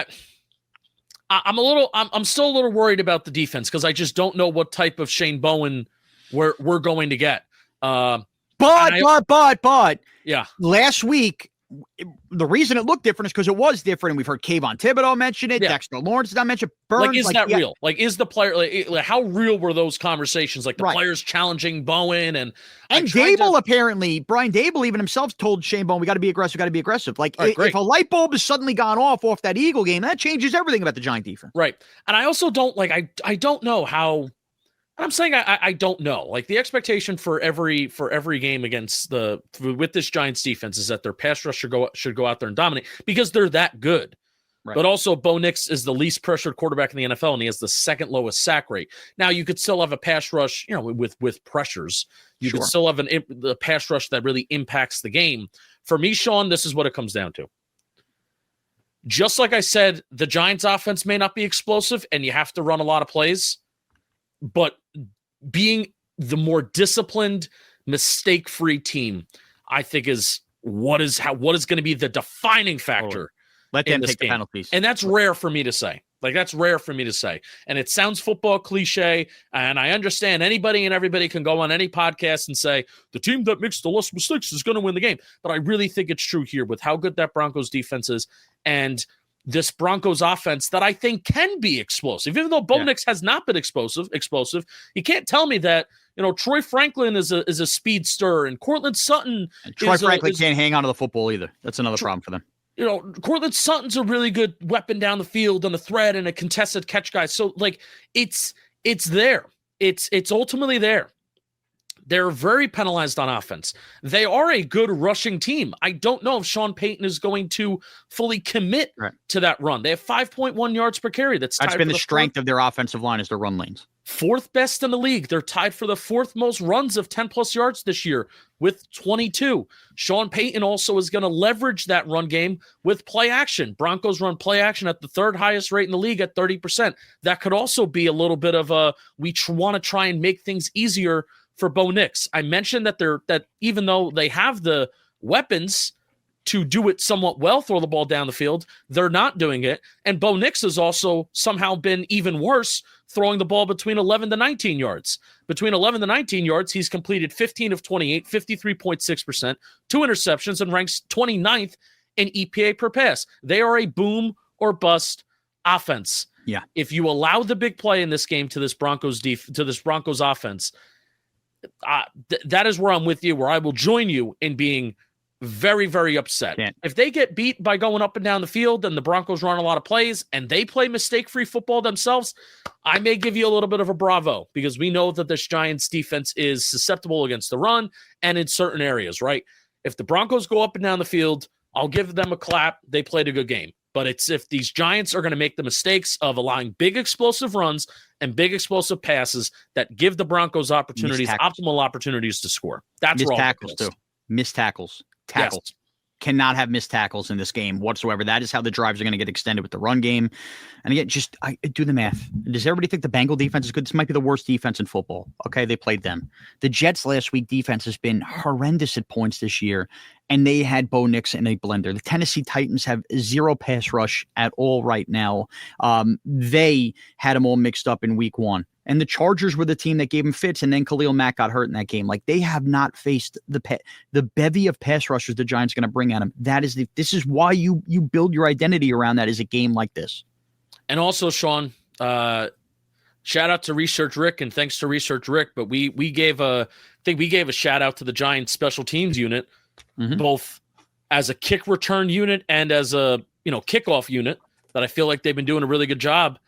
I'm still a little worried about the defense because I just don't know what type of Shane Bowen we're going to get. But yeah, last week, the reason it looked different is because it was different, and we've heard Kayvon Thibodeau mention it. Dexter Lawrence did not mention Burns. Like, is that real? Like, is the player like how real were those conversations? Like the players challenging Bowen and Dable apparently, Brian Dable even himself told Shane Bowen, we got to be aggressive. Like, if a light bulb has suddenly gone off that Eagle game, that changes everything about the Giant defense. Right. And I also don't like, I don't know how I'm saying I don't know. Like the expectation for every game with this Giants defense is that their pass rush should go out there and dominate because they're that good. Right. But also, Bo Nix is the least pressured quarterback in the NFL, and he has the second lowest sack rate. Now, you could still have a pass rush, with pressures. You could still have the pass rush that really impacts the game. For me, Shaun, this is what it comes down to. Just like I said, the Giants' offense may not be explosive, and you have to run a lot of plays. But being the more disciplined, mistake-free team, I think is what is going to be the defining factor. Let them take the penalties. And that's rare for me to say. And it sounds football cliche, and I understand anybody and everybody can go on any podcast and say, the team that makes the less mistakes is going to win the game. But I really think it's true here with how good that Broncos defense is and this Broncos offense that I think can be explosive. Even though Bo Nix has not been explosive, you can't tell me that, Troy Franklin is a speedster and Cortland Sutton. And Troy Franklin can't hang on to the football either. That's another problem for them. Cortland Sutton's a really good weapon down the field on the thread and a contested catch guy. So it's there. It's ultimately there. They're very penalized on offense. They are a good rushing team. I don't know if Sean Payton is going to fully commit to that run. They have 5.1 yards per carry. That's been the strength of their offensive line is their run lanes. Fourth best in the league. They're tied for the fourth most runs of 10-plus yards this year with 22. Sean Payton also is going to leverage that run game with play action. Broncos run play action at the third highest rate in the league at 30%. That could also be a little bit of we want to try and make things easier for Bo Nix. I mentioned that even though they have the weapons to do it somewhat well, throw the ball down the field, they're not doing it. And Bo Nix has also somehow been even worse throwing the ball between 11 to 19 yards. Between 11 to 19 yards, he's completed 15 of 28, 53.6%, 2 interceptions, and ranks 29th in EPA per pass. They are a boom or bust offense. Yeah. If you allow the big play in this game to this Broncos offense, that is where I'm with you, where I will join you in being very, very upset. If they get beat by going up and down the field and the Broncos run a lot of plays and they play mistake-free football themselves, I may give you a little bit of a bravo because we know that this Giants defense is susceptible against the run and in certain areas, right? If the Broncos go up and down the field, I'll give them a clap. They played a good game. But it's if these Giants are going to make the mistakes of allowing big explosive runs and big explosive passes that give the Broncos optimal opportunities to score. That's missed tackles too. Missed tackles. Tackles. Yes. Cannot have missed tackles in this game whatsoever. That is how the drives are going to get extended with the run game. And again, I do the math. Does everybody think the Bengal defense is good? This might be the worst defense in football. Okay, they played them. The Jets last week defense has been horrendous at points this year, and they had Bo Nix in a blender. The Tennessee Titans have zero pass rush at all right now. They had them all mixed up in week 1. And the Chargers were the team that gave him fits, and then Khalil Mack got hurt in that game. Like, they have not faced the bevy of pass rushers the Giants are going to bring at him. This is why you build your identity around that is a game like this. And also, Shaun, shout out to Research Rick, and thanks to Research Rick, but we gave a shout out to the Giants special teams unit, both as a kick return unit and as a kickoff unit that I feel like they've been doing a really good job.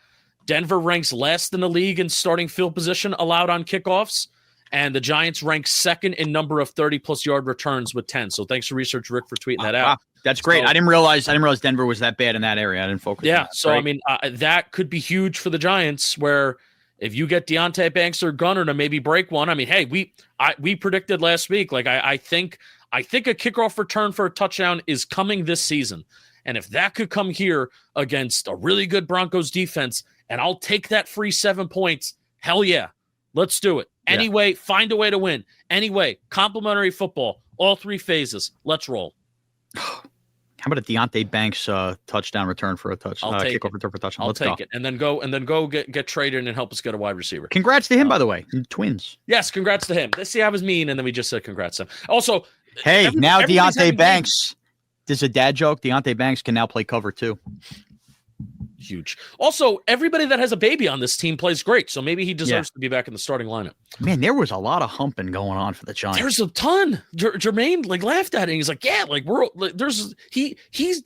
Denver ranks last in the league in starting field position allowed on kickoffs, and the Giants rank second in number of 30-plus yard returns with 10. So thanks to Research Rick for tweeting that out. Wow. That's great. So, I didn't realize Denver was that bad in that area. I didn't focus on that. So, right? I mean, that could be huge for the Giants, where if you get Deonte Banks or Gunner to maybe break one, I mean, hey, we predicted last week, like I think a kickoff return for a touchdown is coming this season. And if that could come here against a really good Broncos defense, and I'll take that free 7 points, hell yeah, let's do it. Anyway, find a way to win. Anyway, complimentary football, all 3 phases. Let's roll. How about a Deonte Banks touchdown return for a touchdown? Kickoff return for a touchdown. Let's take it, and then go get traded and help us get a wide receiver. Congrats to him, by the way, Twins. Yes, congrats to him. Let's see, I was mean, and then we just said congrats to him. Also, hey, now Deonte Banks. This is a dad joke. Deonte Banks can now play cover too. Huge. Also, everybody that has a baby on this team plays great, so maybe he deserves to be back in the starting lineup. Man, there was a lot of humping going on for the Giants. There's a ton. Jermaine laughed at it. And he's like, "Yeah, there's he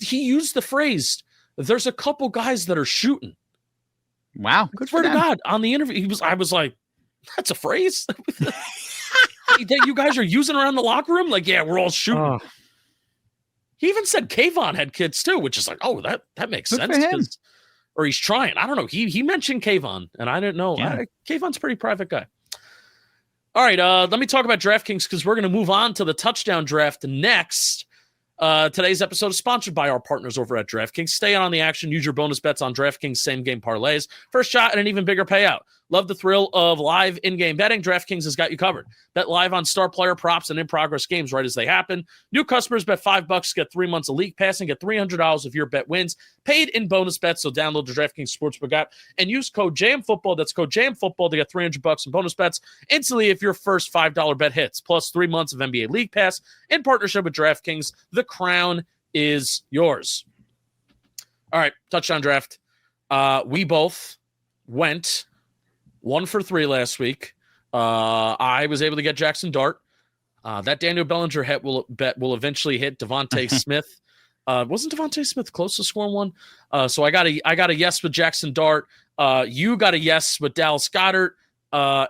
used the phrase. There's a couple guys that are shooting." Wow, good for God. On the interview, I was like, That's a phrase that you guys are using around the locker room. Like, yeah, we're all shooting. Oh. He even said Kayvon had kids too, which is like, oh, that makes Good sense. for him. Or he's trying. I don't know. He mentioned Kayvon, and I didn't know. Yeah. Kayvon's a pretty private guy. All right, let me talk about DraftKings because we're going to move on to the touchdown draft next. Today's episode is sponsored by our partners over at DraftKings. Stay on the action. Use your bonus bets on DraftKings same-game parlays. First shot at an even bigger payout. Love the thrill of live in-game betting? DraftKings has got you covered. Bet live on star player props and in-progress games right as they happen. New customers bet $5, get 3 months of league pass, and get $300 if your bet wins. Paid in bonus bets, so download the DraftKings Sportsbook app and use code JAMFootball. That's code JAMFootball to get $300 in bonus bets instantly if your first $5 bet hits. Plus 3 months of NBA League Pass in partnership with DraftKings. The crown is yours. All right, touchdown draft. We both went 1 for 3 last week. I was able to get Jaxson Dart. That Daniel Bellinger bet will eventually hit Devontae Smith. Wasn't Devontae Smith close to scoring one? So I got a yes with Jaxson Dart. You got a yes with Dallas Goedert.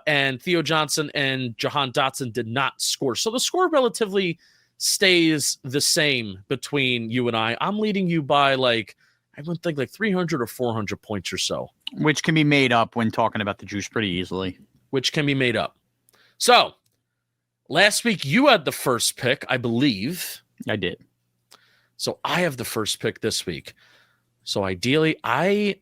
And Theo Johnson and Jahan Dotson did not score. So the score relatively stays the same between you and I. I'm leading you by I would think 300 or 400 points or so. Which can be made up when talking about the juice pretty easily. Which can be made up. So, last week you had the first pick, I believe. I did. So, I have the first pick this week. So, ideally, I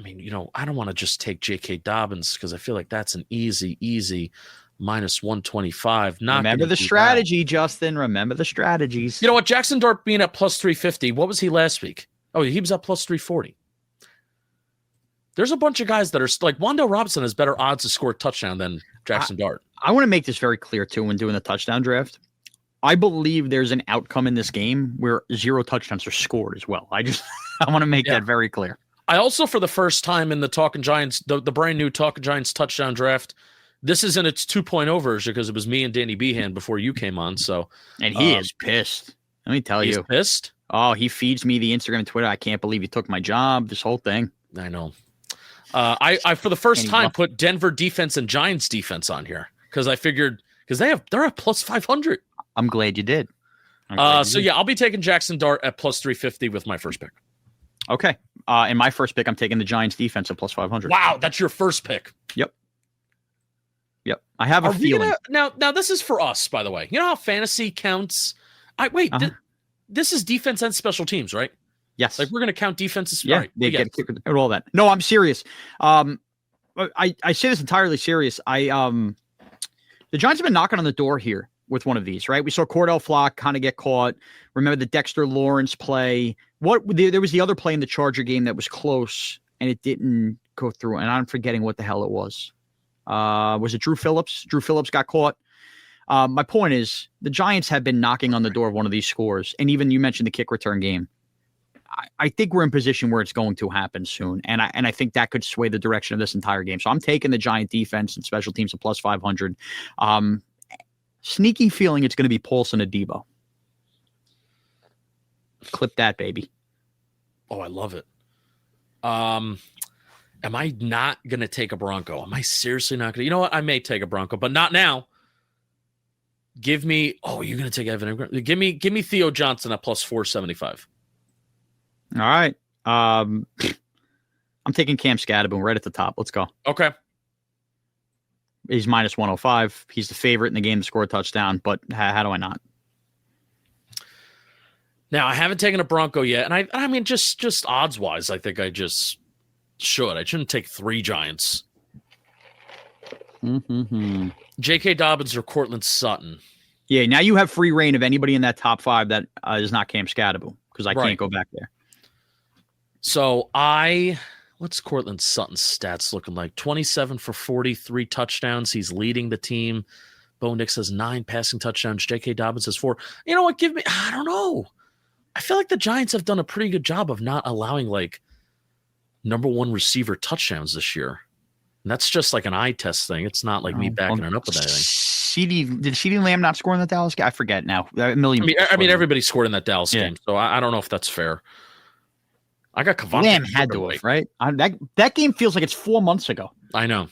don't want to just take J.K. Dobbins because I feel like that's an easy minus 125. Remember the strategy, Justin. Remember the strategies. You know what? Jaxson Dart being at plus 350. What was he last week? Oh, he was at plus 340. There's a bunch of guys that are like Wan'Dale Robinson has better odds to score a touchdown than Jaxson Dart. I want to make this very clear, too, when doing the touchdown draft. I believe there's an outcome in this game where 0 touchdowns are scored as well. I want to make that very clear. I also, for the first time in the Talking Giants, the brand new Talking Giants touchdown draft, this is in its 2.0 version because it was me and Danny Behan before you came on. So, and he is pissed. Let me tell you. He's pissed? Oh, he feeds me the Instagram and Twitter. I can't believe he took my job. This whole thing. I know. I for the first time put Denver defense and Giants defense on here because I figured because they're at plus 500. I'm glad you did. Yeah, I'll be taking Jaxson Dart at plus 350 with my first pick. Okay. In my first pick, I'm taking the Giants defense at plus 500. Wow, that's your first pick. Yep. I have a feeling. Now this is for us, by the way. You know how fantasy counts? This is defense and special teams, right? Yes. We're going to count defenses. Yeah, right. they get kicked and all that. No, I'm serious. I say this entirely serious. The Giants have been knocking on the door here with one of these, right? We saw Cordell Flock kind of get caught. Remember the Dexter Lawrence play? There was the other play in the Charger game that was close and it didn't go through. And I'm forgetting what the hell it was. Was it Drew Phillips? Drew Phillips got caught. My point is the Giants have been knocking on the door of one of these scores. And even you mentioned the kick return game. I think we're in position where it's going to happen soon. And I think that could sway the direction of this entire game. So I'm taking the Giant defense and special teams at plus 500. Sneaky feeling it's going to be Paulson Adebo. Clip that, baby. Oh, I love it. Am I not going to take a Bronco? Am I seriously not going to? You know what? I may take a Bronco, but not now. Give me. Oh, you're going to take Evan Ingram? Give me Theo Johnson at plus 475. All right. I'm taking Cam Skattebo right at the top. Let's go. Okay. He's minus 105. He's the favorite in the game to score a touchdown, but how do I not? Now, I haven't taken a Bronco yet, and I mean, just odds-wise, I think I just should. I shouldn't take 3 Giants. Mm-hmm. J.K. Dobbins or Cortland Sutton. Yeah, now you have free reign of anybody in that top 5 that is not Cam Skattebo because I can't go back there. So what's Cortland Sutton's stats looking like? 27 for 40, 3 touchdowns. He's leading the team. Bo Nix has 9 passing touchdowns. J.K. Dobbins has 4. You know what? I don't know. I feel like the Giants have done a pretty good job of not allowing number 1 receiver touchdowns this year. And that's just like an eye test thing. It's not like me backing it up with anything. Did CeeDee Lamb not score in the Dallas game? I forget now. A million. I mean, everybody scored in that Dallas game, so I don't know if that's fair. I got Cavante. Lamb had to have, right? That game feels like it's 4 months ago. I know.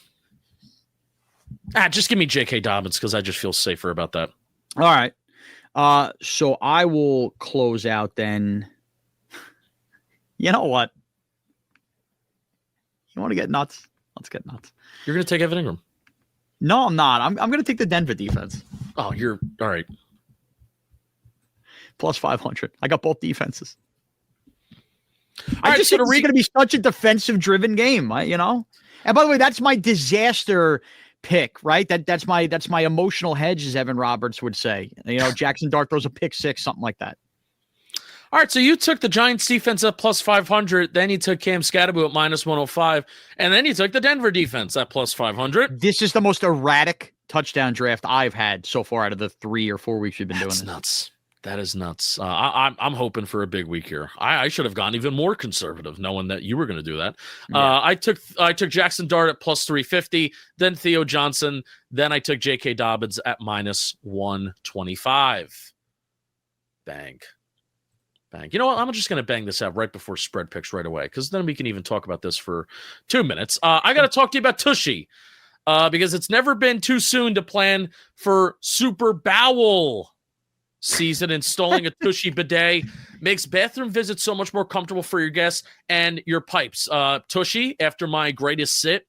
Just give me J.K. Dobbins because I just feel safer about that. All right. So I will close out then. You know what? You want to get nuts? Let's get nuts. You're going to take Evan Ingram? No, I'm not. I'm going to take the Denver defense. Oh, you're all right. Plus 500. I got both defenses. All I just think it's going to be such a defensive-driven game, you know? And by the way, that's my disaster pick, right? That's my emotional hedge, as Evan Roberts would say. You know, Jaxson Dart throws a pick six, something like that. All right, so you took the Giants defense at plus 500, then you took Cam Skattebo at minus 105, and then you took the Denver defense at plus 500. This is the most erratic touchdown draft I've had so far out of the 3 or 4 weeks we've been doing this. That's nuts. That is nuts. I'm hoping for a big week here. I should have gone even more conservative, knowing that you were going to do that. Yeah. I took Jaxson Dart at plus 350, then Theo Johnson, then I took J.K. Dobbins at minus 125. Bang. You know what? I'm just going to bang this out right before spread picks right away, because then we can even talk about this for 2 minutes. I got to talk to you about Tushy, because it's never been too soon to plan for Super Bowel season. Installing a Tushy bidet makes bathroom visits so much more comfortable for your guests and your pipes. Tushy, after my greatest sit,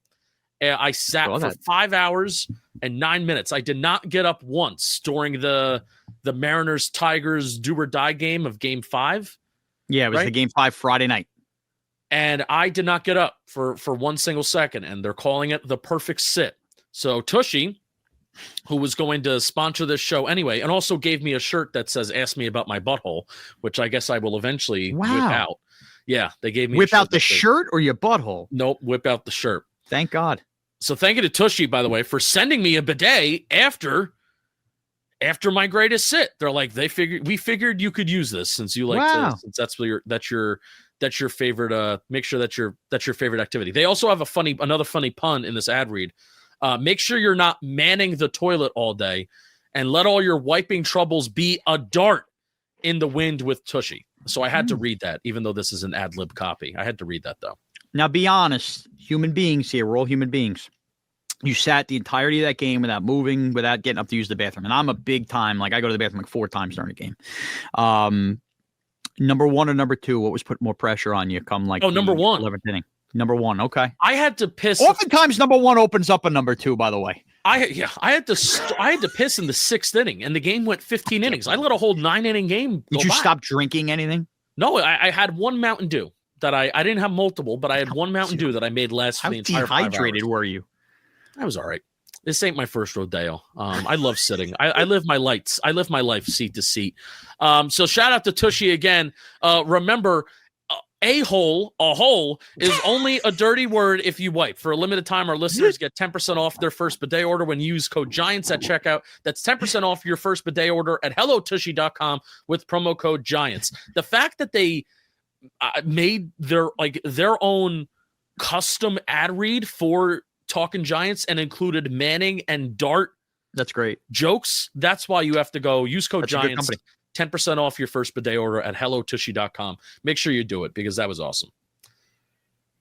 I sat for 5 hours and 9 minutes. I did not get up once during the Mariners-Tigers do-or-die game of Game 5. Yeah, it was the Game 5 Friday night. And I did not get up for 1 single second, and they're calling it the perfect sit. So Tushy, who was going to sponsor this show anyway, and also gave me a shirt that says, "Ask me about my butthole," which I guess I will eventually whip out. Yeah, they gave me whip out the shirt or your butthole? Nope, whip out the shirt. Thank God. So thank you to Tushy, by the way, for sending me a bidet after my greatest sit. They're like, we figured you could use this since you like to, since that's your favorite. Make sure that's your favorite activity. They also have another funny pun in this ad read. Make sure you're not manning the toilet all day, and let all your wiping troubles be a dart in the wind with Tushy. So I had to read that, even though this is an ad lib copy. I had to read that though. Now, be honest, human beings here. We're all human beings. You sat the entirety of that game without moving, without getting up to use the bathroom. And I'm a big time, I go to the bathroom like 4 times during the game. Number 1 or number 2, what was putting more pressure on you come number 1. 11th inning? Number 1, okay. I had to piss. Oftentimes, number 1 opens up a number 2, by the way. I had to piss in the 6th inning, and the game went 15 innings. I let a whole 9-inning game go Did you by. Stop drinking anything? No, I had 1 Mountain Dew that I didn't have multiple, but I had 1 Mountain Dew that I made last for the entire 5 hours. How dehydrated were you? I was all right. This ain't my first rodeo. I love sitting. I live my lights. I live my life seat to seat. So shout out to Tushy again. Remember, a hole is only a dirty word if you wipe. For a limited time, our listeners get 10% off their first bidet order when you use code Giants at checkout. That's 10% off your first bidet order at hellotushy.com with promo code Giants. The fact that they made their own custom ad read for Talking Giants and included Manning and Dart. That's great. Jokes. That's why you have to go use code Giants. 10% off your first bidet order at hellotushy.com. Make sure you do it because that was awesome.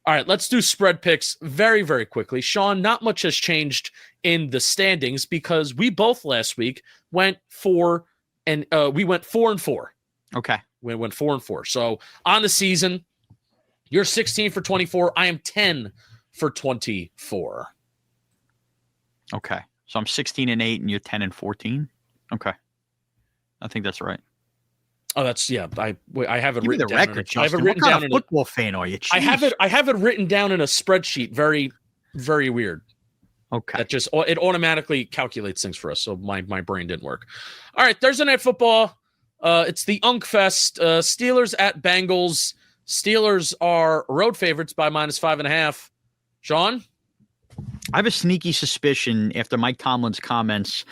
All right, let's do spread picks very, very quickly. Shaun, not much has changed in the standings because we both last week went 4 and 4. Okay. We went 4-4. So on the season, you're 16 for 24. I am 10 for 24. Okay. So I'm 16-8 and you're 10-14. Okay. I think that's right. Oh, that's I have it Give written me the down. record, I have it Justin. written what down. Kind of football fan are you? Jeez. I have it written down in a spreadsheet. Very, very weird. Okay. That it automatically calculates things for us. So my brain didn't work. All right. Thursday Night Football. It's the Unk Fest. Steelers at Bengals. Steelers are road favorites by -5.5. Shaun? I have a sneaky suspicion after Mike Tomlin's comments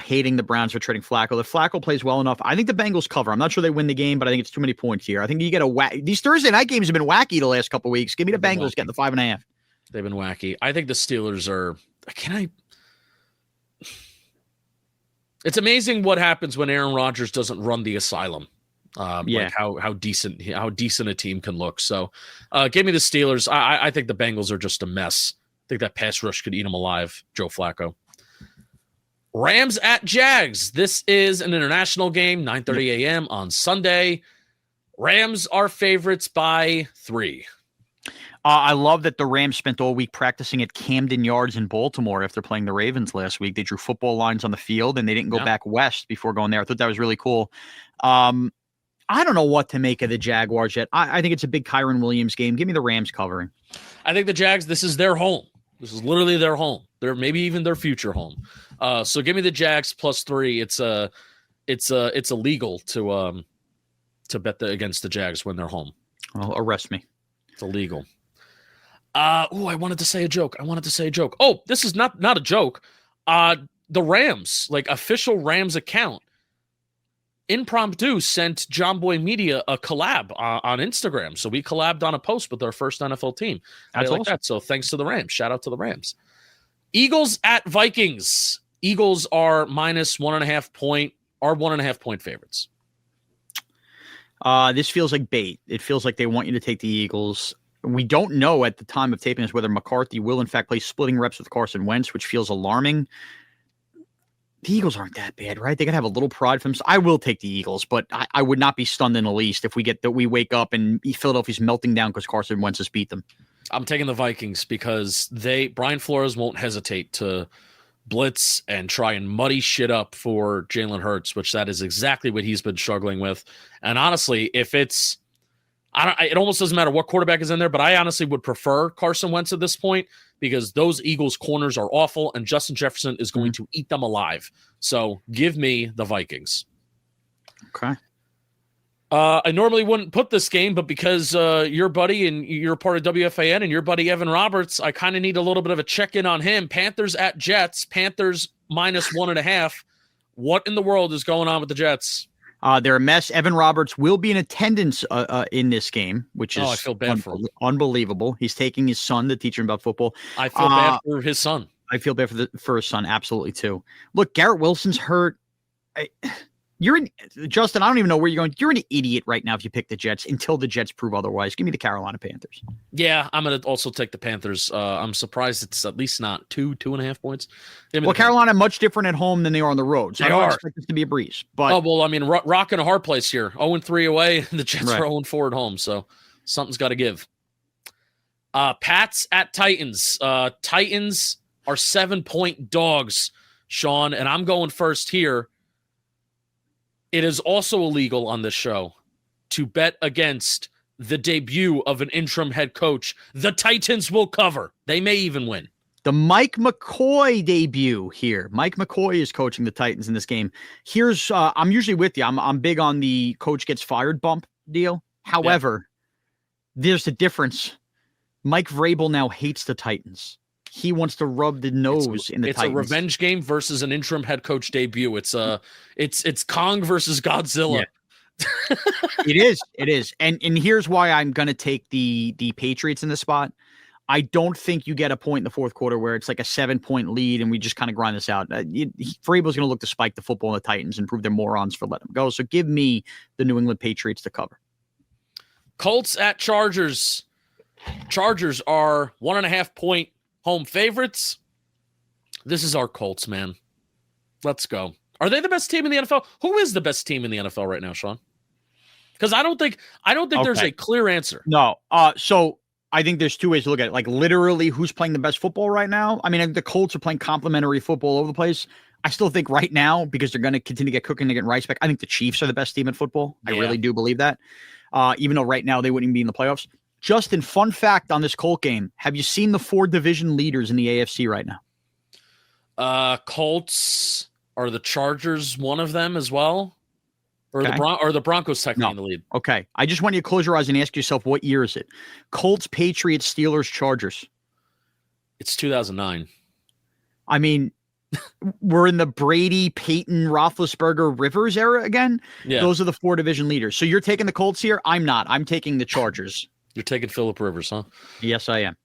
hating the Browns for trading Flacco. If Flacco plays well enough, I think the Bengals cover. I'm not sure they win the game, but I think it's too many points here. I think you get these Thursday night games have been wacky the last couple of weeks. Give me the Bengals getting the 5.5. They've been wacky. I think the Steelers are. It's amazing what happens when Aaron Rodgers doesn't run the asylum. Like how decent a team can look. So give me the Steelers. I think the Bengals are just a mess. I think that pass rush could eat them alive, Joe Flacco. Rams at Jags. This is an international game, 9:30 a.m. on Sunday. Rams are favorites by 3. I love that the Rams spent all week practicing at Camden Yards in Baltimore after playing the Ravens last week. They drew football lines on the field, and they didn't go back west before going there. I thought that was really cool. I don't know what to make of the Jaguars yet. I think it's a big Kyron Williams game. Give me the Rams covering. I think the Jags, this is their home. This is literally their home. They're maybe even their future home. So give me the Jags plus 3. It's illegal to bet against the Jags when they're home. Well, arrest me. It's illegal. I wanted to say a joke. Oh, this is not a joke. The Rams, like official Rams account, impromptu sent John Boy Media a collab on Instagram. So we collabed on a post with our first NFL team. That's like awesome. that. So thanks to the Rams. Shout out to the Rams. Eagles at Vikings. Eagles are minus 1.5 point, are 1.5 point favorites. This feels like bait. It feels like they want you to take the Eagles. We don't know at the time of taping this whether McCarthy will in fact play splitting reps with Carson Wentz, which feels alarming. The Eagles aren't that bad, right? They could have a little pride from. I will take the Eagles, but I would not be stunned in the least if we wake up and Philadelphia's melting down because Carson Wentz has beat them. I'm taking the Vikings because Brian Flores won't hesitate to blitz and try and muddy shit up for Jalen Hurts, which that is exactly what he's been struggling with. And honestly, if it's, it almost doesn't matter what quarterback is in there, but I honestly would prefer Carson Wentz at this point because those Eagles corners are awful and Justin Jefferson is going to eat them alive. So give me the Vikings. Okay. I normally wouldn't put this game, but because your buddy and you're part of WFAN and your buddy Evan Roberts, I kind of need a little bit of a check-in on him. Panthers at Jets. Panthers minus 1.5. What in the world is going on with the Jets? They're a mess. Evan Roberts will be in attendance in this game, which is I feel bad for him. Unbelievable. He's taking his son to teach him about football. I feel bad for his son. I feel bad for his son, absolutely, too. Look, Garrett Wilson's hurt. Justin, I don't even know where you're going. You're an idiot right now if you pick the Jets until the Jets prove otherwise. Give me the Carolina Panthers. Yeah, I'm going to also take the Panthers. I'm surprised it's at least not 2.5 points. Well, Carolina much different at home than they are on the road. So they I don't are. expect this to be a breeze. But rock in a hard place here. 0-3 away. The Jets are 0-4 at home. So something's got to give. Pats at Titans. Titans are 7-point dogs, Shaun, and I'm going first here. It is also illegal on this show to bet against the debut of an interim head coach. The Titans will cover. They may even win. The Mike McCoy debut here. Mike McCoy is coaching the Titans in this game. Here's I'm usually with you. I'm big on the coach gets fired bump deal. However, there's a difference. Mike Vrabel now hates the Titans. He wants to rub the nose in the Titans. It's a revenge game versus an interim head coach debut. It's Kong versus Godzilla. Yeah. It is. And here's why I'm going to take the Patriots in this spot. I don't think you get a point in the fourth quarter where it's like a 7-point lead and we just kind of grind this out. Vrabel's going to look to spike the football in the Titans and prove they're morons for letting them go. So give me the New England Patriots to cover. Colts at Chargers. Chargers are 1.5 point home favorites. This is our Colts, man. Let's go. Are they the best team in the NFL? Who is the best team in the NFL right now, Shaun? Because I don't think there's a clear answer. No. So I think there's two ways to look at it. Like literally who's playing the best football right now. I mean, the Colts are playing complimentary football all over the place. I still think right now, because they're going to continue to get cooking to get rice back, I think the Chiefs are the best team in football. Yeah. I really do believe that. Even though right now they wouldn't even be in the playoffs. Justin, fun fact on this Colt game. Have you seen the 4 division leaders in the AFC right now? Colts, are the Chargers one of them as well? Or the Broncos technically in the lead? Okay. I just want you to close your eyes and ask yourself, what year is it? Colts, Patriots, Steelers, Chargers. It's 2009. I mean, we're in the Brady, Peyton, Roethlisberger, Rivers era again. Yeah. Those are the 4 division leaders. So you're taking the Colts here? I'm not. I'm taking the Chargers. You're taking Phillip Rivers, huh? Yes, I am.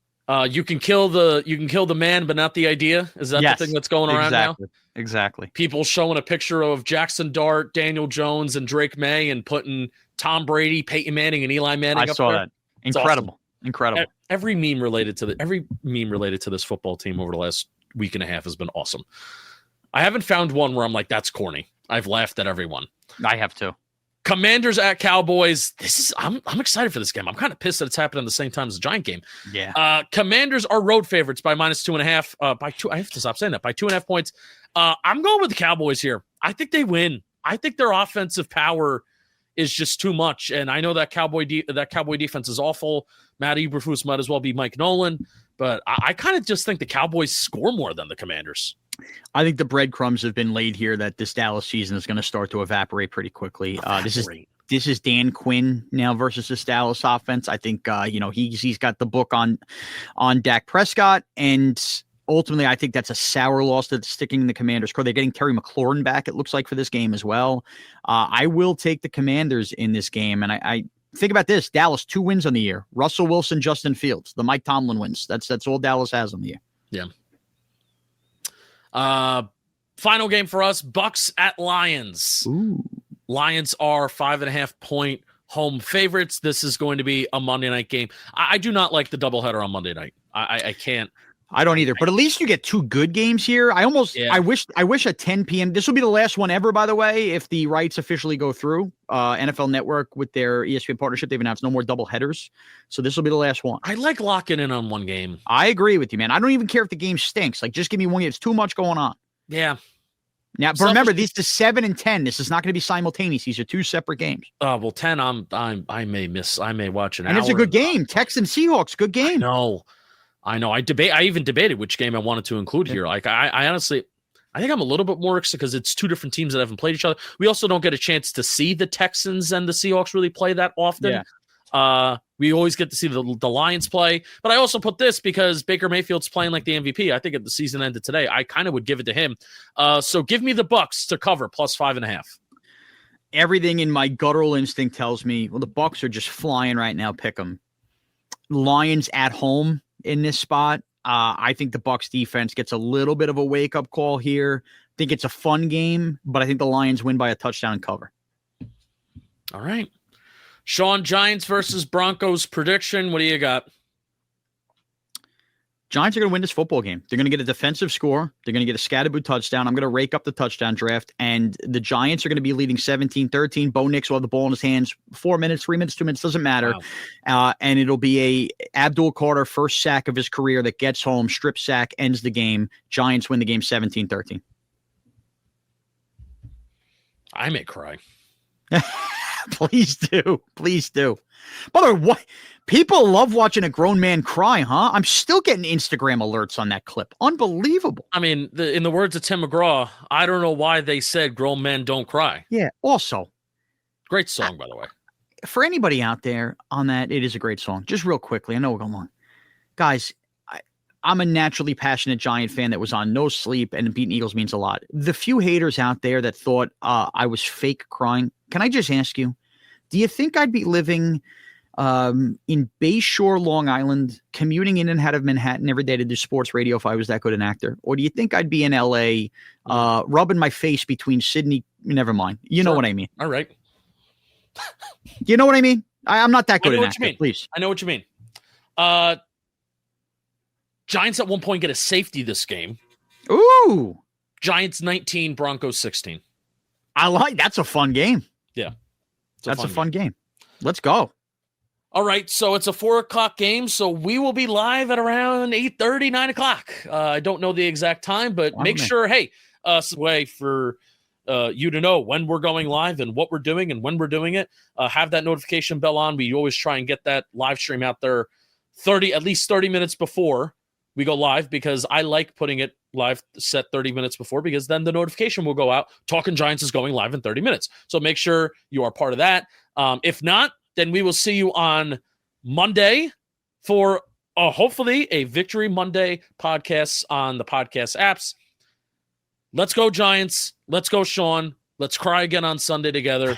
You can kill the man, but not the idea. Is that the thing that's going around now? Exactly. People showing a picture of Jaxson Dart, Daniel Jones, and Drake May, and putting Tom Brady, Peyton Manning, and Eli Manning. I saw that. Incredible. Awesome. Incredible. Every meme related to this football team over the last week and a half has been awesome. I haven't found one where I'm like, that's corny. I've laughed at everyone. I have too. Commanders at Cowboys. I'm excited for this game. I'm kind of pissed that it's happening at the same time as the Giant game. Yeah. Commanders are road favorites by -2.5. By 2, I have to stop saying that. By 2.5 points. I'm going with the Cowboys here. I think they win. I think their offensive power is just too much, and I know that Cowboy defense is awful. Matt Eberflus might as well be Mike Nolan, but I kind of just think the Cowboys score more than the Commanders. I think the breadcrumbs have been laid here that this Dallas season is going to start to evaporate pretty quickly. This is Dan Quinn now versus this Dallas offense. I think he's got the book on Dak Prescott, and ultimately I think that's a sour loss that's sticking in the Commanders' core. They're getting Terry McLaurin back, it looks like, for this game as well. I will take the Commanders in this game, and I think about this: Dallas 2 wins on the year. Russell Wilson, Justin Fields, the Mike Tomlin wins. That's all Dallas has on the year. Yeah. Final game for us, Bucks at Lions. Ooh. Lions are 5.5 point home favorites. This is going to be a Monday night game. I do not like the doubleheader on Monday night. I can't. I don't either, but at least you get 2 good games here. I wish at 10 p.m. This will be the last one ever, by the way, if the rights officially go through. NFL Network with their ESPN partnership, they've announced no more double headers. So this will be the last one. I like locking in on one game. I agree with you, man. I don't even care if the game stinks. Like, just give me one game. It's too much going on. Yeah. Now, but remember, these is 7 and 10. This is not going to be simultaneous. These are 2 separate games. Well, 10. I may watch an hour. And it's a good game. Texans Seahawks, good game. I know. I even debated which game I wanted to include here. Like, I honestly, I think I'm a little bit more excited because it's 2 different teams that haven't played each other. We also don't get a chance to see the Texans and the Seahawks really play that often. Yeah. We always get to see the Lions play. But I also put this because Baker Mayfield's playing like the MVP. I think if the season ended today, I kind of would give it to him. So give me the Bucks to cover +5.5. Everything in my guttural instinct tells me, well, the Bucks are just flying right now. Pick them. Lions at home in this spot. I think the Bucks defense gets a little bit of a wake-up call here. I think it's a fun game, but I think the Lions win by a touchdown and cover. All right. Shaun, Giants versus Broncos prediction. What do you got? Giants are going to win this football game. They're going to get a defensive score. They're going to get a Skattebo touchdown. I'm going to rake up the touchdown draft, and the Giants are going to be leading 17-13. Bo Nix will have the ball in his hands. 4 minutes, 3 minutes, 2 minutes, doesn't matter. Wow. And it'll be a Abdul Carter first sack of his career that gets home, strip sack, ends the game. Giants win the game 17-13. I may cry. Please do. Please do. By the way, what? People love watching a grown man cry, huh? I'm still getting Instagram alerts on that clip. Unbelievable. I mean, in the words of Tim McGraw, I don't know why they said grown men don't cry. Yeah. Also, great song, by the way. For anybody out there on that, it is a great song. Just real quickly, I know we're going long. Guys, I'm a naturally passionate Giant fan that was on no sleep, and beating Eagles means a lot. The few haters out there that thought I was fake crying, can I just ask you, do you think I'd be living in Bayshore, Long Island, commuting in and out of Manhattan every day to do sports radio if I was that good an actor? Or do you think I'd be in LA rubbing my face between Sydney? Never mind. You know what I mean. All right. You know what I mean? I'm not that good an actor, please. I know what you mean. Giants at one point get a safety this game. Ooh. Giants 19, Broncos 16. That's a fun game. Yeah. That's a fun game. Let's go. All right, so it's a 4:00 game, so we will be live at around 8:30, 9 o'clock. I don't know the exact time, but make sure, way for you to know when we're going live and what we're doing and when we're doing it. Have that notification bell on. We always try and get that live stream out there at least 30 minutes before we go live, because I like putting it live set 30 minutes before, because then the notification will go out. Talking Giants is going live in 30 minutes. So make sure you are part of that. If not, then we will see you on Monday for hopefully a Victory Monday podcast on the podcast apps. Let's go Giants. Let's go Shaun. Let's cry again on Sunday together.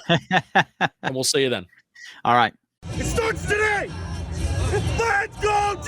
And we'll see you then. All right. It starts today. Let's go